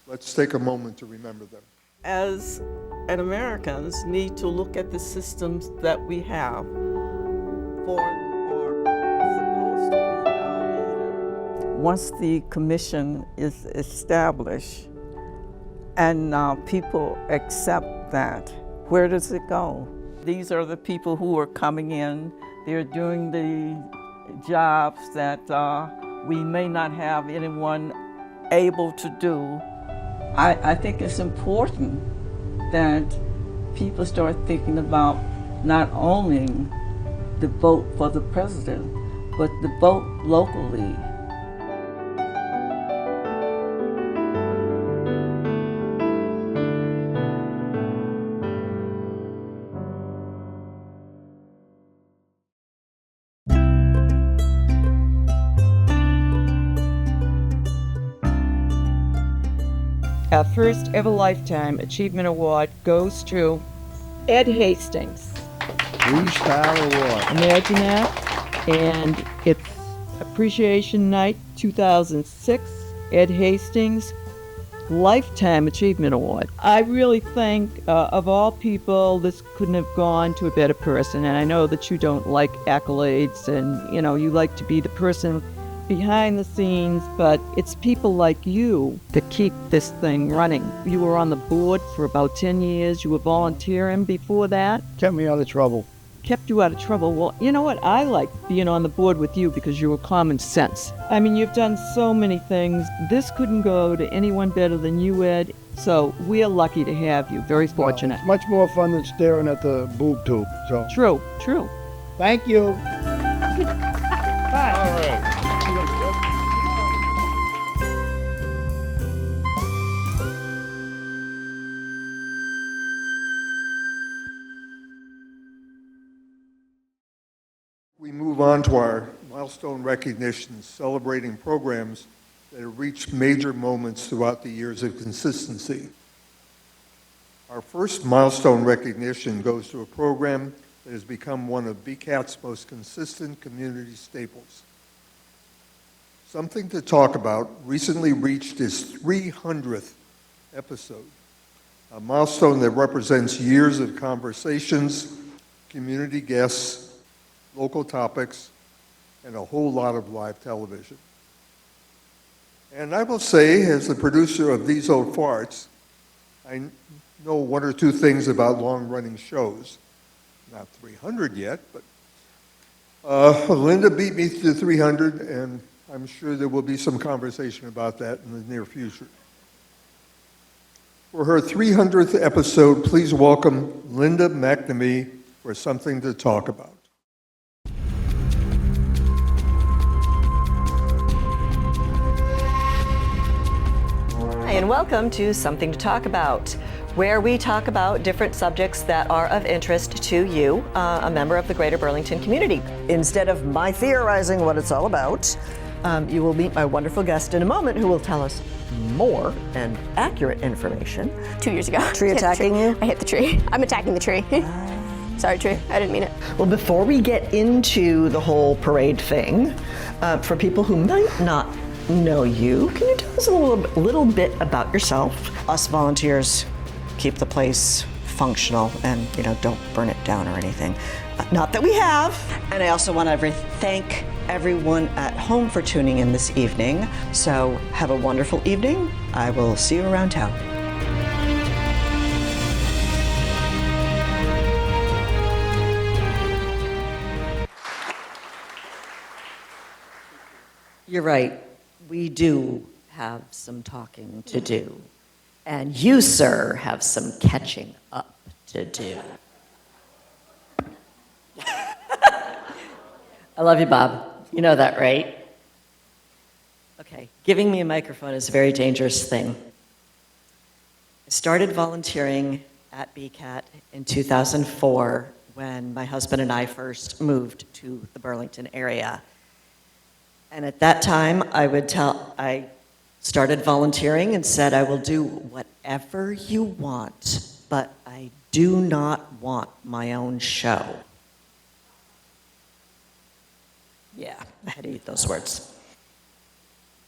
Let's take a moment to remember them. As Americans, need to look at the systems that we have for supposed to be our leader. Once the commission is established and people accept that, where does it go? These are the people who are coming in. They're doing the jobs that we may not have anyone able to do. I think it's important that people start thinking about not only the vote for the president, but the vote locally. Our first ever Lifetime Achievement Award goes to Ed Hastings. Three-star award. Imagine that. And it's Appreciation Night 2006, Ed Hastings Lifetime Achievement Award. I really think of all people, this couldn't have gone to a better person. And I know that you don't like accolades and, you know, you like to be the person behind the scenes, but it's people like you that keep this thing running. You were on the board for about 10 years. You were volunteering before that. Kept me out of trouble. Kept you out of trouble. Well, you know what? I like being on the board with you because you were common sense. I mean, you've done so many things. This couldn't go to anyone better than you, Ed. So we're lucky to have you. Very fortunate. Well, it's much more fun than staring at the boob tube. So True, true. thank you. Bye. All right. We move on to our milestone recognitions, celebrating programs that have reached major moments throughout the years of consistency. Our first milestone recognition goes to a program that has become one of BCAT's most consistent community staples. Something to Talk About recently reached its 300th episode, a milestone that represents years of conversations, community guests, local topics, and a whole lot of live television. And I will say, as the producer of These Old Farts, I know one or two things about long-running shows. Not 300 yet, but Linda beat me to 300, and I'm sure there will be some conversation about that in the near future. For her 300th episode, please welcome Linda McNamee for Something to Talk About. Hi, and welcome to Something to Talk About, where we talk about different subjects that are of interest to you, a member of the Greater Burlington community. Instead of my theorizing what it's all about, you will meet my wonderful guest in a moment who will tell us more and accurate information. 2 years ago. Tree attacking you? I hit the tree. I'm attacking the tree. Sorry, tree. I didn't mean it. Well, before we get into the whole parade thing, for people who might not know you, can you tell us a little bit about yourself? Us volunteers keep the place functional and, don't burn it down or anything. Not that we have. And I also want to thank everyone at home for tuning in this evening. So have a wonderful evening. I will see you around town. You're right. We do have some talking to do. And you, sir, have some catching up to do. I love you, Bob. You know that, right? Okay, giving me a microphone is a very dangerous thing. I started volunteering at BCAT in 2004 when my husband and I first moved to the Burlington area. And at that time, I started volunteering and said, I will do whatever you want, but I do not want my own show. Yeah, I had to eat those words.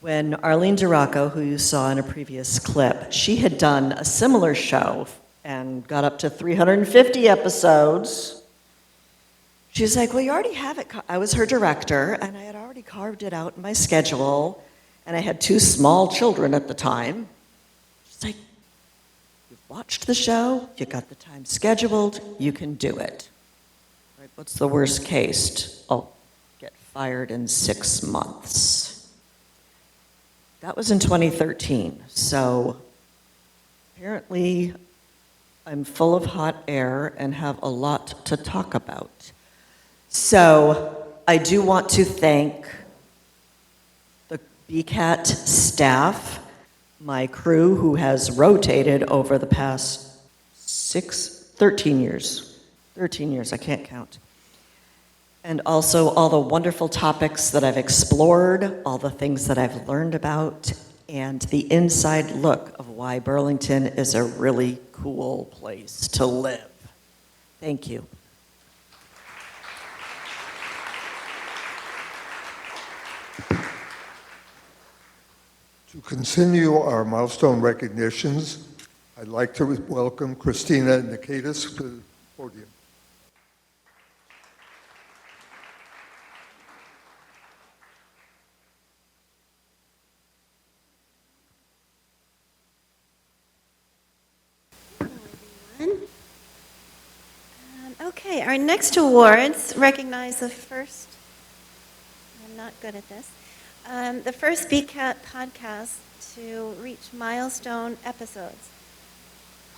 When Arlene Duraco, who you saw in a previous clip, she had done a similar show and got up to 350 episodes. She's like, well, you already have it. I was her director, and I had already carved it out in my schedule, and I had 2 small children at the time. She's like, you've watched the show, you got the time scheduled, you can do it. Right, what's the worst case? I'll get fired in 6 months. That was in 2013, so apparently I'm full of hot air and have a lot to talk about. So I do want to thank the BCAT staff, my crew who has rotated over the past 13 years. 13 years, I can't count. And also all the wonderful topics that I've explored, all the things that I've learned about, and the inside look of why Burlington is a really cool place to live. Thank you. To continue our milestone recognitions, I'd like to welcome Christina Nikitas to the podium. Okay, our next awards recognize the first, I'm not good at this, the first BCAT podcast to reach milestone episodes.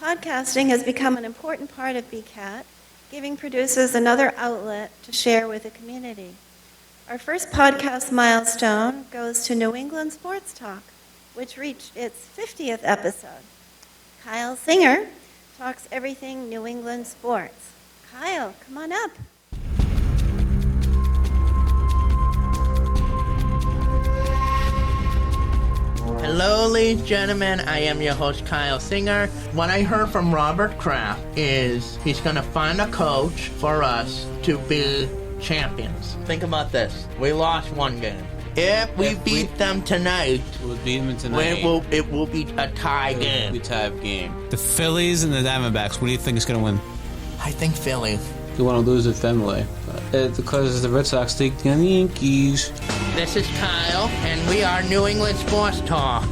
Podcasting has become an important part of BCAT, giving producers another outlet to share with the community. Our first podcast milestone goes to New England Sports Talk, which reached its 50th episode. Kyle Singer talks everything New England sports. Kyle, come on up. Hello, ladies and gentlemen. I am your host, Kyle Singer. What I heard from Robert Kraft is he's going to find a coach for us to be champions. Think about this. We lost one game. If we beat them tonight, we'll beat them tonight. It will be a tie game. It'll be a tie game. The Phillies and the Diamondbacks. What do you think is going to win? I think Phillies. You want to lose at Fenway because the Red Sox take the Yankees. This is Kyle, and we are New England Sports Talk.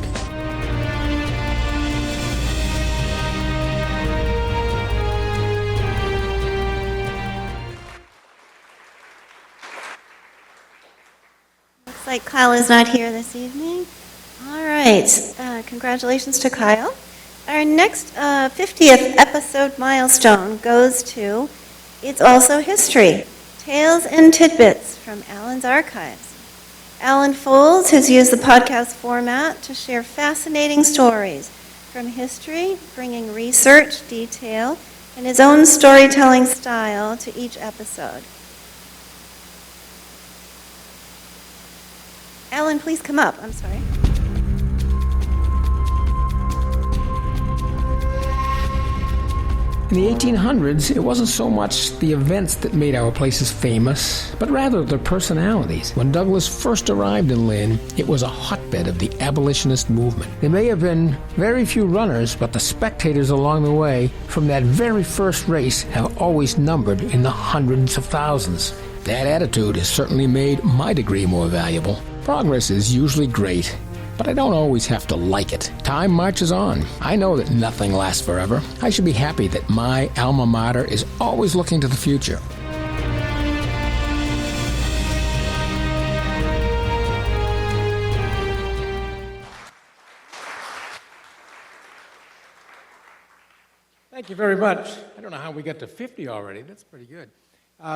Looks like Kyle is not here this evening. All right, congratulations to Kyle. Our next 50th episode milestone goes to It's Also History, Tales and Tidbits from Alan's Archives. Alan Foles has used the podcast format to share fascinating stories from history, bringing research, detail, and his own storytelling style to each episode. Alan, please come up. I'm sorry. In the 1800s, it wasn't so much the events that made our places famous, but rather their personalities. When Douglas first arrived in Lynn, it was a hotbed of the abolitionist movement. There may have been very few runners, but the spectators along the way from that very first race have always numbered in the hundreds of thousands. That attitude has certainly made my degree more valuable. Progress is usually great, but I don't always have to like it. Time marches on. I know that nothing lasts forever. I should be happy that my alma mater is always looking to the future. Thank you very much. I don't know how we got to 50 already. That's pretty good.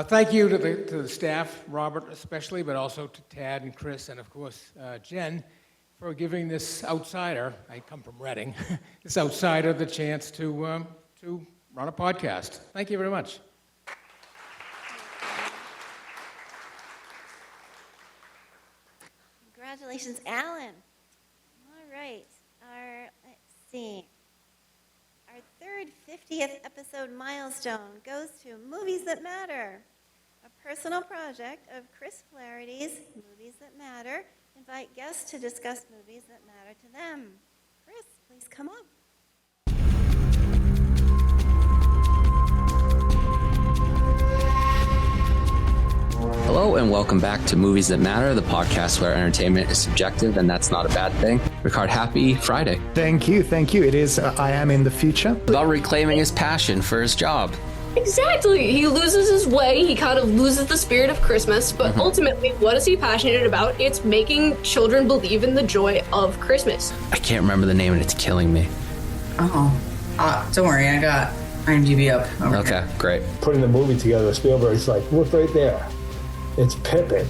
Thank you to the staff, Robert especially, but also to Tad and Chris, and of course Jen, for giving this outsider, I come from Reading, this outsider the chance to run a podcast. Thank you very much. Congratulations, Alan. All right, let's see. Our third 50th episode milestone goes to Movies That Matter, a personal project of Chris Flaherty's Movies That Matter. Invite guests to discuss movies that matter to them. Chris, please come up. Hello and welcome back to Movies That Matter, the podcast where entertainment is subjective and that's not a bad thing. Ricard, happy Friday. Thank you. It is I Am in the Future. About reclaiming his passion for his job. Exactly. He loses his way. He kind of loses the spirit of Christmas. But ultimately, what is he passionate about? It's making children believe in the joy of Christmas. I can't remember the name and it's killing me. Don't worry. I got IMDb up. Okay, great. Putting the movie together, Spielberg's like, look right there. It's Pippin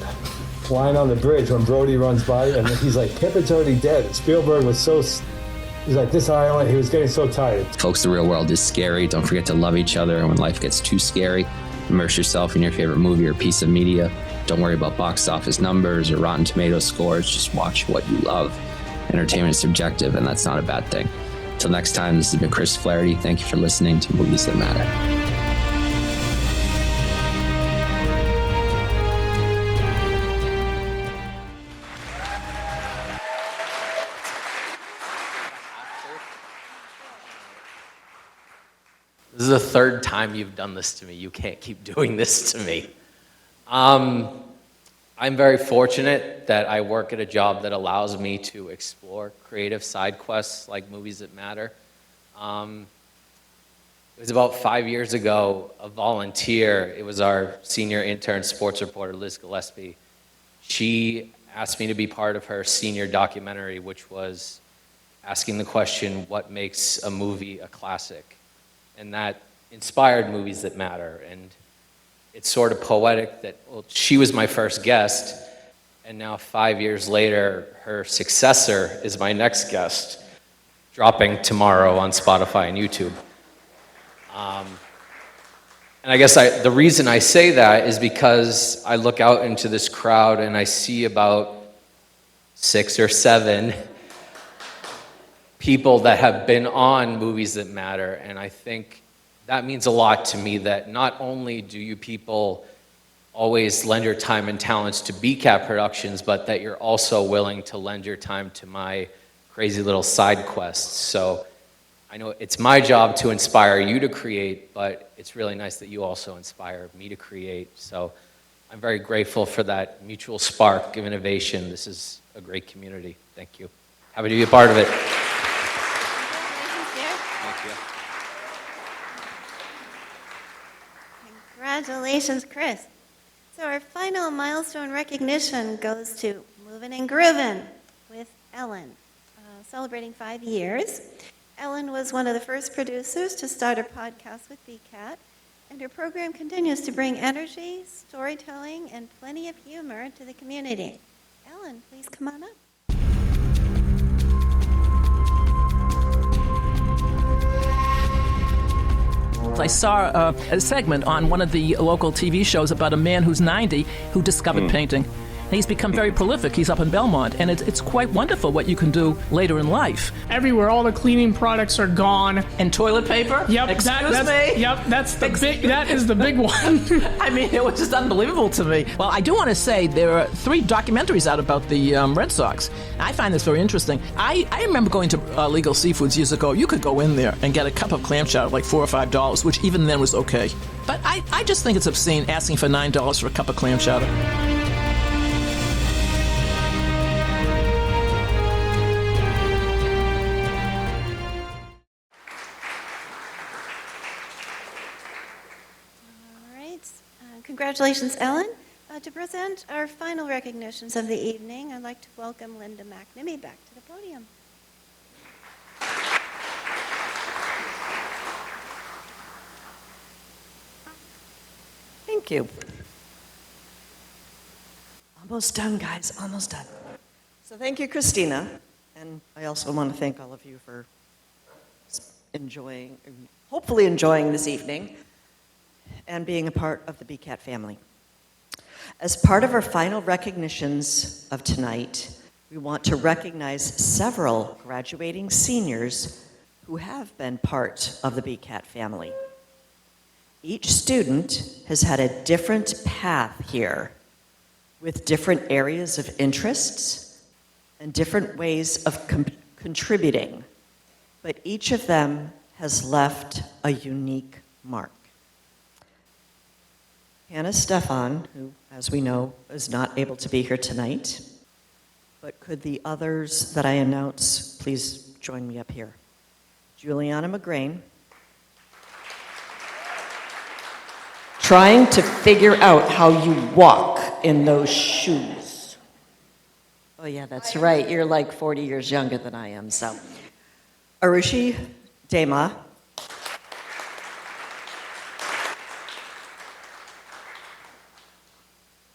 flying on the bridge when Brody runs by, and he's like, Pippin's already dead. And Spielberg was he's like, this island, he was getting so tired. Folks, the real world is scary. Don't forget to love each other. And when life gets too scary, immerse yourself in your favorite movie or piece of media. Don't worry about box office numbers or Rotten Tomatoes scores. Just watch what you love. Entertainment is subjective, and that's not a bad thing. Till next time, this has been Chris Flaherty. Thank you for listening to Movies That Matter. This is the third time you've done this to me. You can't keep doing this to me. I'm very fortunate that I work at a job that allows me to explore creative side quests like Movies That Matter. It was about 5 years ago, a volunteer, it was our senior intern sports reporter, Liz Gillespie. She asked me to be part of her senior documentary, which was asking the question, what makes a movie a classic? And that inspired Movies That Matter. And it's sort of poetic that, well, she was my first guest, and now 5 years later, her successor is my next guest, dropping tomorrow on Spotify and YouTube. And I guess the reason I say that is because I look out into this crowd and I see about 6 or 7 people that have been on Movies That Matter, and I think that means a lot to me, that not only do you people always lend your time and talents to BCAT productions, but that you're also willing to lend your time to my crazy little side quests. So I know it's my job to inspire you to create, but it's really nice that you also inspire me to create. So I'm very grateful for that mutual spark of innovation. This is a great community. Thank you. Happy to be a part of it. Thank you. Congratulations, Chris. So our final milestone recognition goes to Movin' and Groovin' with Ellen, celebrating 5 years. Ellen was one of the first producers to start a podcast with BCAT, and her program continues to bring energy, storytelling, and plenty of humor to the community. Ellen, please come on up. I saw a segment on one of the local TV shows about a man who's 90 who discovered painting. And he's become very prolific. He's up in Belmont, and it's quite wonderful what you can do later in life. Everywhere, all the cleaning products are gone. And toilet paper? Yep, Excuse me? Yep, that is the big one. I mean, it was just unbelievable to me. Well, I do want to say there are 3 documentaries out about the Red Sox. I find this very interesting. I remember going to Legal Seafoods years ago. You could go in there and get a cup of clam chowder, like $4 or $5, which even then was okay. But I just think it's obscene asking for $9 for a cup of clam chowder. Congratulations, Ellen. To present our final recognitions of the evening, I'd like to welcome Linda McNamee back to the podium. Thank you. Almost done, guys, almost done. So thank you, Christina. And I also want to thank all of you for hopefully enjoying this evening and being a part of the BCAT family. As part of our final recognitions of tonight, we want to recognize several graduating seniors who have been part of the BCAT family. Each student has had a different path here with different areas of interests and different ways of contributing, but each of them has left a unique mark. Hannah Stefan, who, as we know, is not able to be here tonight, but could the others that I announce please join me up here? Juliana McGrain, trying to figure out how you walk in those shoes. Oh yeah, that's right, you're like 40 years younger than I am, so. Arushi Dema,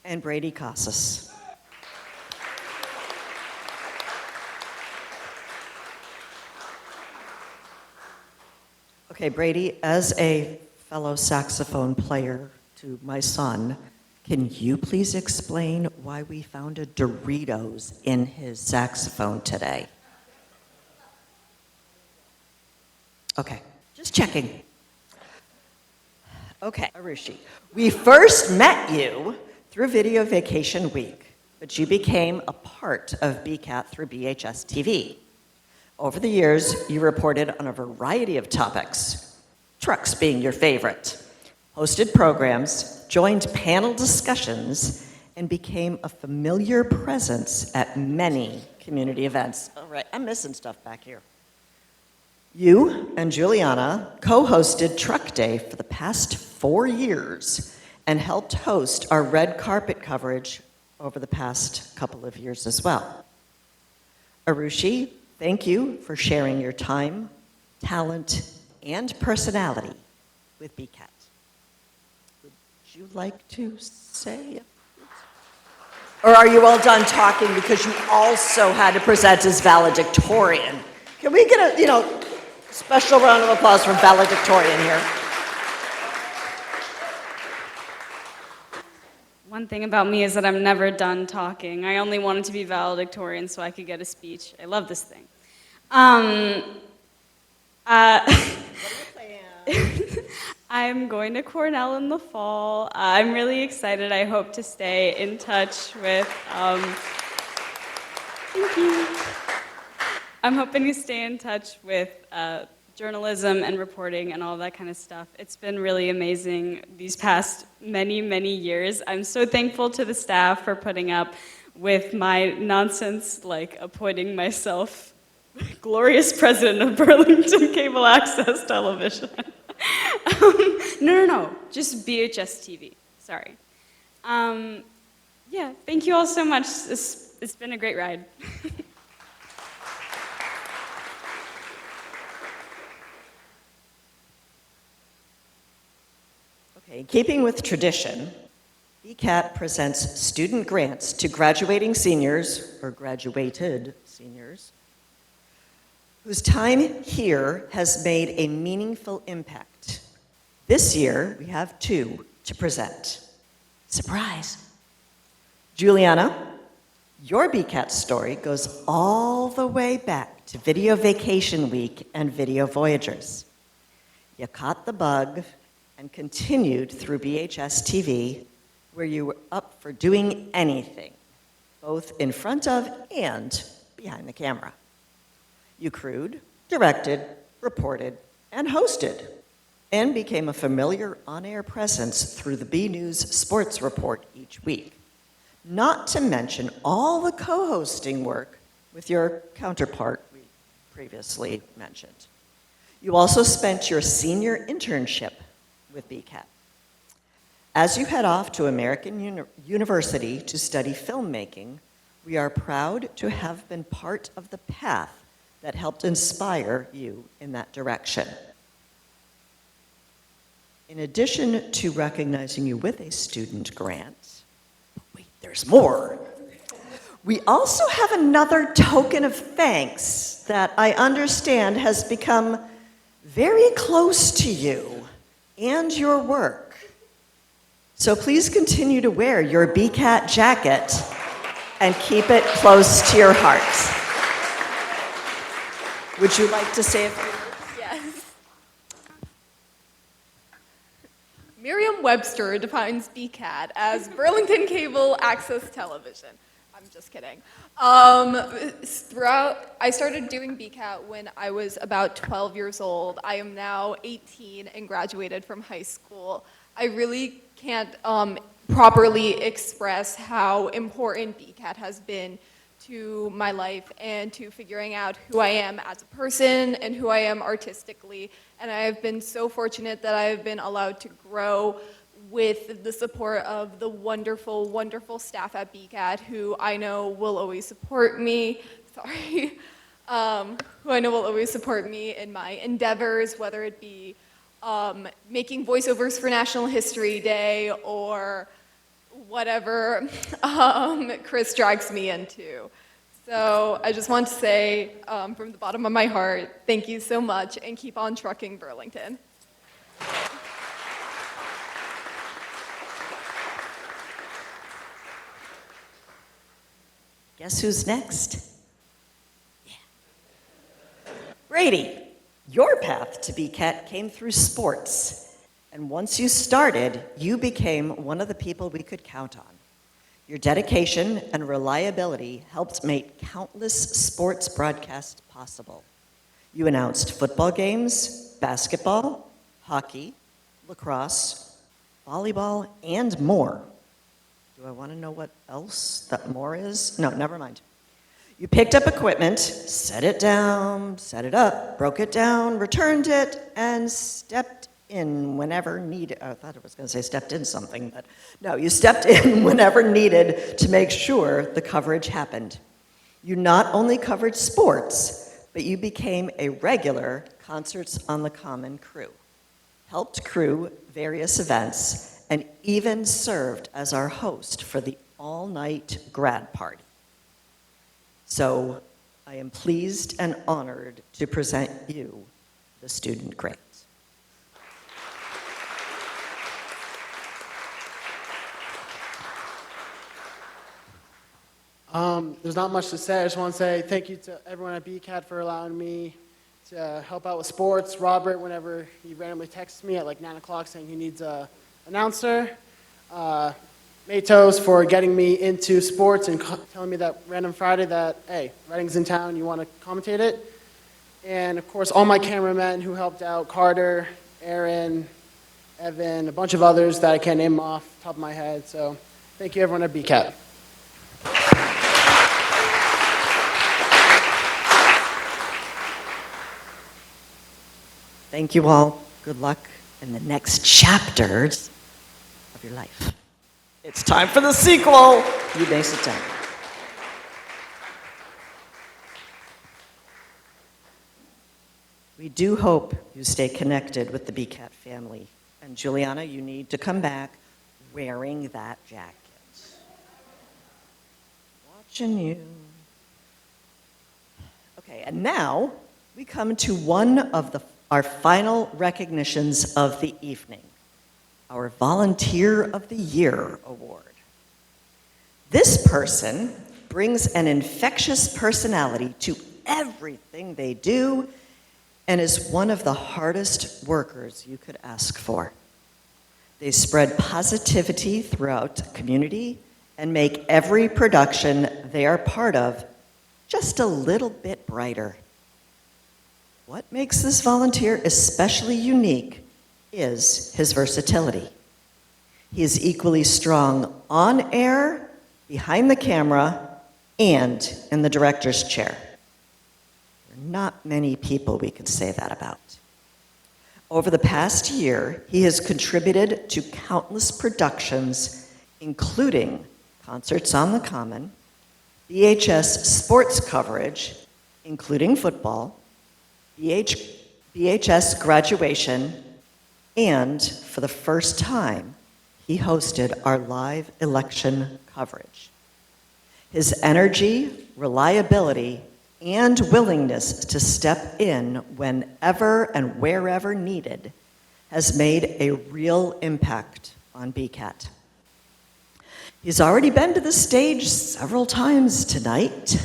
and Brady Casas. Okay, Brady, as a fellow saxophone player to my son, can you please explain why we found a Doritos in his saxophone today? Okay, just checking. Okay, Arushi, we first met you through Video Vacation Week, but you became a part of BCAT through BHS TV. Over the years, you reported on a variety of topics, trucks being your favorite, hosted programs, joined panel discussions, and became a familiar presence at many community events. All right, I'm missing stuff back here. You and Juliana co-hosted Truck Day for the past 4 years and helped host our red carpet coverage over the past couple of years as well. Arushi, thank you for sharing your time, talent, and personality with BCAT. Would you like to say? Or are you all done talking because you also had to present as valedictorian? Can we get a, special round of applause for valedictorian here? One thing about me is that I'm never done talking. I only wanted to be valedictorian so I could get a speech. I love this thing. I'm going to Cornell in the fall. I'm really excited. I hope to stay in touch with, thank you. I'm hoping to stay in touch with journalism and reporting and all that kind of stuff. It's been really amazing these past many, many years. I'm so thankful to the staff for putting up with my nonsense, like appointing myself glorious president of Burlington Cable Access Television. No, just BHS TV, sorry. Yeah, thank you all so much. It's been a great ride. Okay, keeping with tradition, BCAT presents student grants to graduating seniors, or graduated seniors, whose time here has made a meaningful impact. This year, we have 2 to present. Surprise! Juliana, your BCAT story goes all the way back to Video Vacation Week and Video Voyagers. You caught the bug and continued through BHS TV, where you were up for doing anything, both in front of and behind the camera. You crewed, directed, reported, and hosted, and became a familiar on-air presence through the B News Sports Report each week, not to mention all the co-hosting work with your counterpart we previously mentioned. You also spent your senior internship with BCAT. As you head off to American University to study filmmaking, we are proud to have been part of the path that helped inspire you in that direction. In addition to recognizing you with a student grant, wait, there's more. We also have another token of thanks that I understand has become very close to you and your work. So please continue to wear your BCAT jacket and keep it close to your heart. Would you like to say a few words? Yes. Merriam-Webster defines BCAT as Burlington Cable Access Television. I'm just kidding. I started doing BCAT when I was about 12 years old. I am now 18 and graduated from high school. I really can't properly express how important BCAT has been to my life and to figuring out who I am as a person and who I am artistically. And I have been so fortunate that I have been allowed to grow with the support of the wonderful, wonderful staff at BCAT, who I know will always support me, who I know will always support me in my endeavors, whether it be making voiceovers for National History Day or whatever Chris drags me into. So I just want to say from the bottom of my heart, thank you so much, and keep on trucking Burlington. Guess who's next? Yeah. Brady, your path to BCAT came through sports. And once you started, you became one of the people we could count on. Your dedication and reliability helped make countless sports broadcasts possible. You announced football games, basketball, hockey, lacrosse, volleyball, and more. Do I want to know what else that more is? No, never mind. You picked up equipment, set it down, set it up, broke it down, returned it, and stepped in whenever needed. I thought I was going to say stepped in something, but no, you stepped in whenever needed to make sure the coverage happened. You not only covered sports, but you became a regular Concerts on the Common crew, helped crew various events, and even served as our host for the all-night grad party. So I am pleased and honored to present you the student grant. There's not much to say. I just want to say thank you to everyone at BCAT for allowing me to help out with sports. Robert, whenever he randomly texts me at like 9 o'clock saying he needs an announcer. Matos for getting me into sports and telling me that random Friday that, hey, Reading's in town, you want to commentate it? And of course, all my cameramen who helped out, Carter, Aaron, Evan, a bunch of others that I can't name off the top of my head. So thank you everyone at BCAT. Thank you all. Good luck in the next chapters of your life. It's time for the sequel. You may sit down. We do hope you stay connected with the BCAT family. And Juliana, you need to come back wearing that jacket. Watching you. Okay, and now we come to one of our final recognitions of the evening, our Volunteer of the Year Award. This person brings an infectious personality to everything they do and is one of the hardest workers you could ask for. They spread positivity throughout the community and make every production they are part of just a little bit brighter. What makes this volunteer especially unique is his versatility. He is equally strong on air, behind the camera, and in the director's chair. There are not many people we can say that about. Over the past year, he has contributed to countless productions, including Concerts on the Common, BHS sports coverage, including football, BHS graduation, and for the first time, he hosted our live election coverage. His energy, reliability, and willingness to step in whenever and wherever needed has made a real impact on BCAT. He's already been to the stage several times tonight,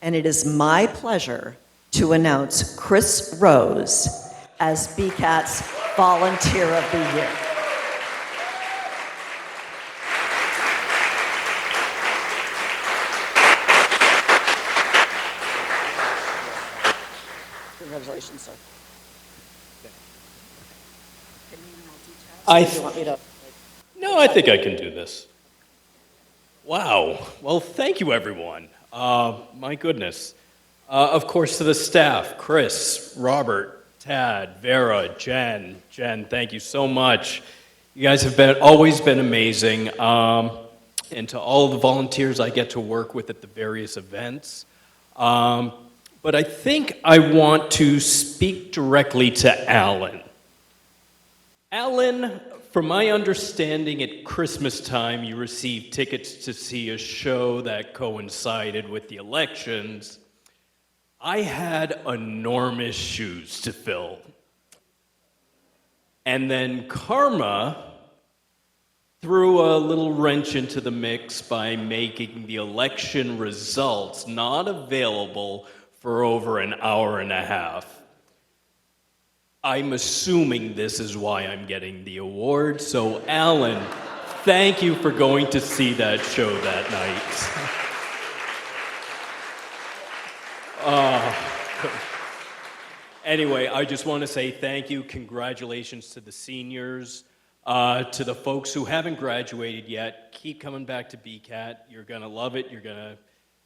and it is my pleasure to announce Chris Rose as BCAT's Volunteer of the Year. Congratulations, sir. Can you multitask? Do you want me to? No, I think I can do this. Wow. Well, thank you, everyone. My goodness. Of course, to the staff, Chris, Robert, Tad, Vera, Jen, thank you so much. You guys have always been amazing. And to all the volunteers I get to work with at the various events. But I think I want to speak directly to Alan. Alan, from my understanding, at Christmas time, you received tickets to see a show that coincided with the elections. I had enormous shoes to fill. And then karma threw a little wrench into the mix by making the election results not available for over an hour and a half. I'm assuming this is why I'm getting the award. So, Alan, thank you for going to see that show that night. Anyway, I just want to say thank you, congratulations to the seniors, to the folks who haven't graduated yet. Keep coming back to BCAT. You're going to love it. You're going to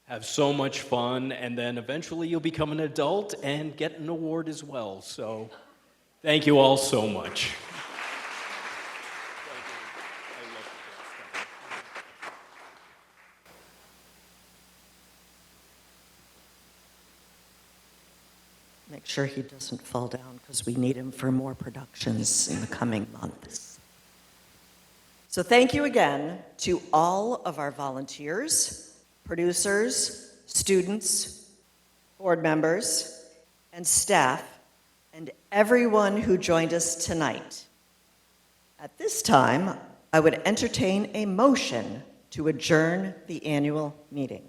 have so much fun, and then eventually you'll become an adult and get an award as well. So thank you all so much. Make sure he doesn't fall down because we need him for more productions in the coming months. So thank you again to all of our volunteers, producers, students, board members, and staff, and everyone who joined us tonight. At this time, I would entertain a motion to adjourn the annual meeting.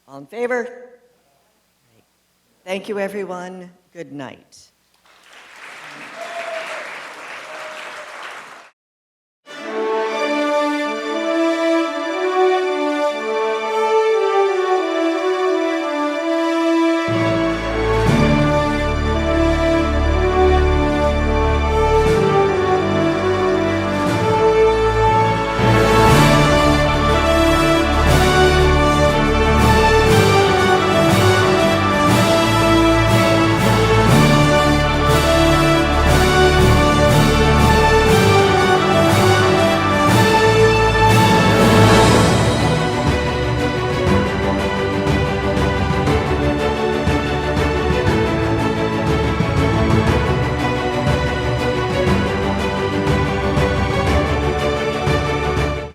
All in favor? Thank you, everyone. Good night.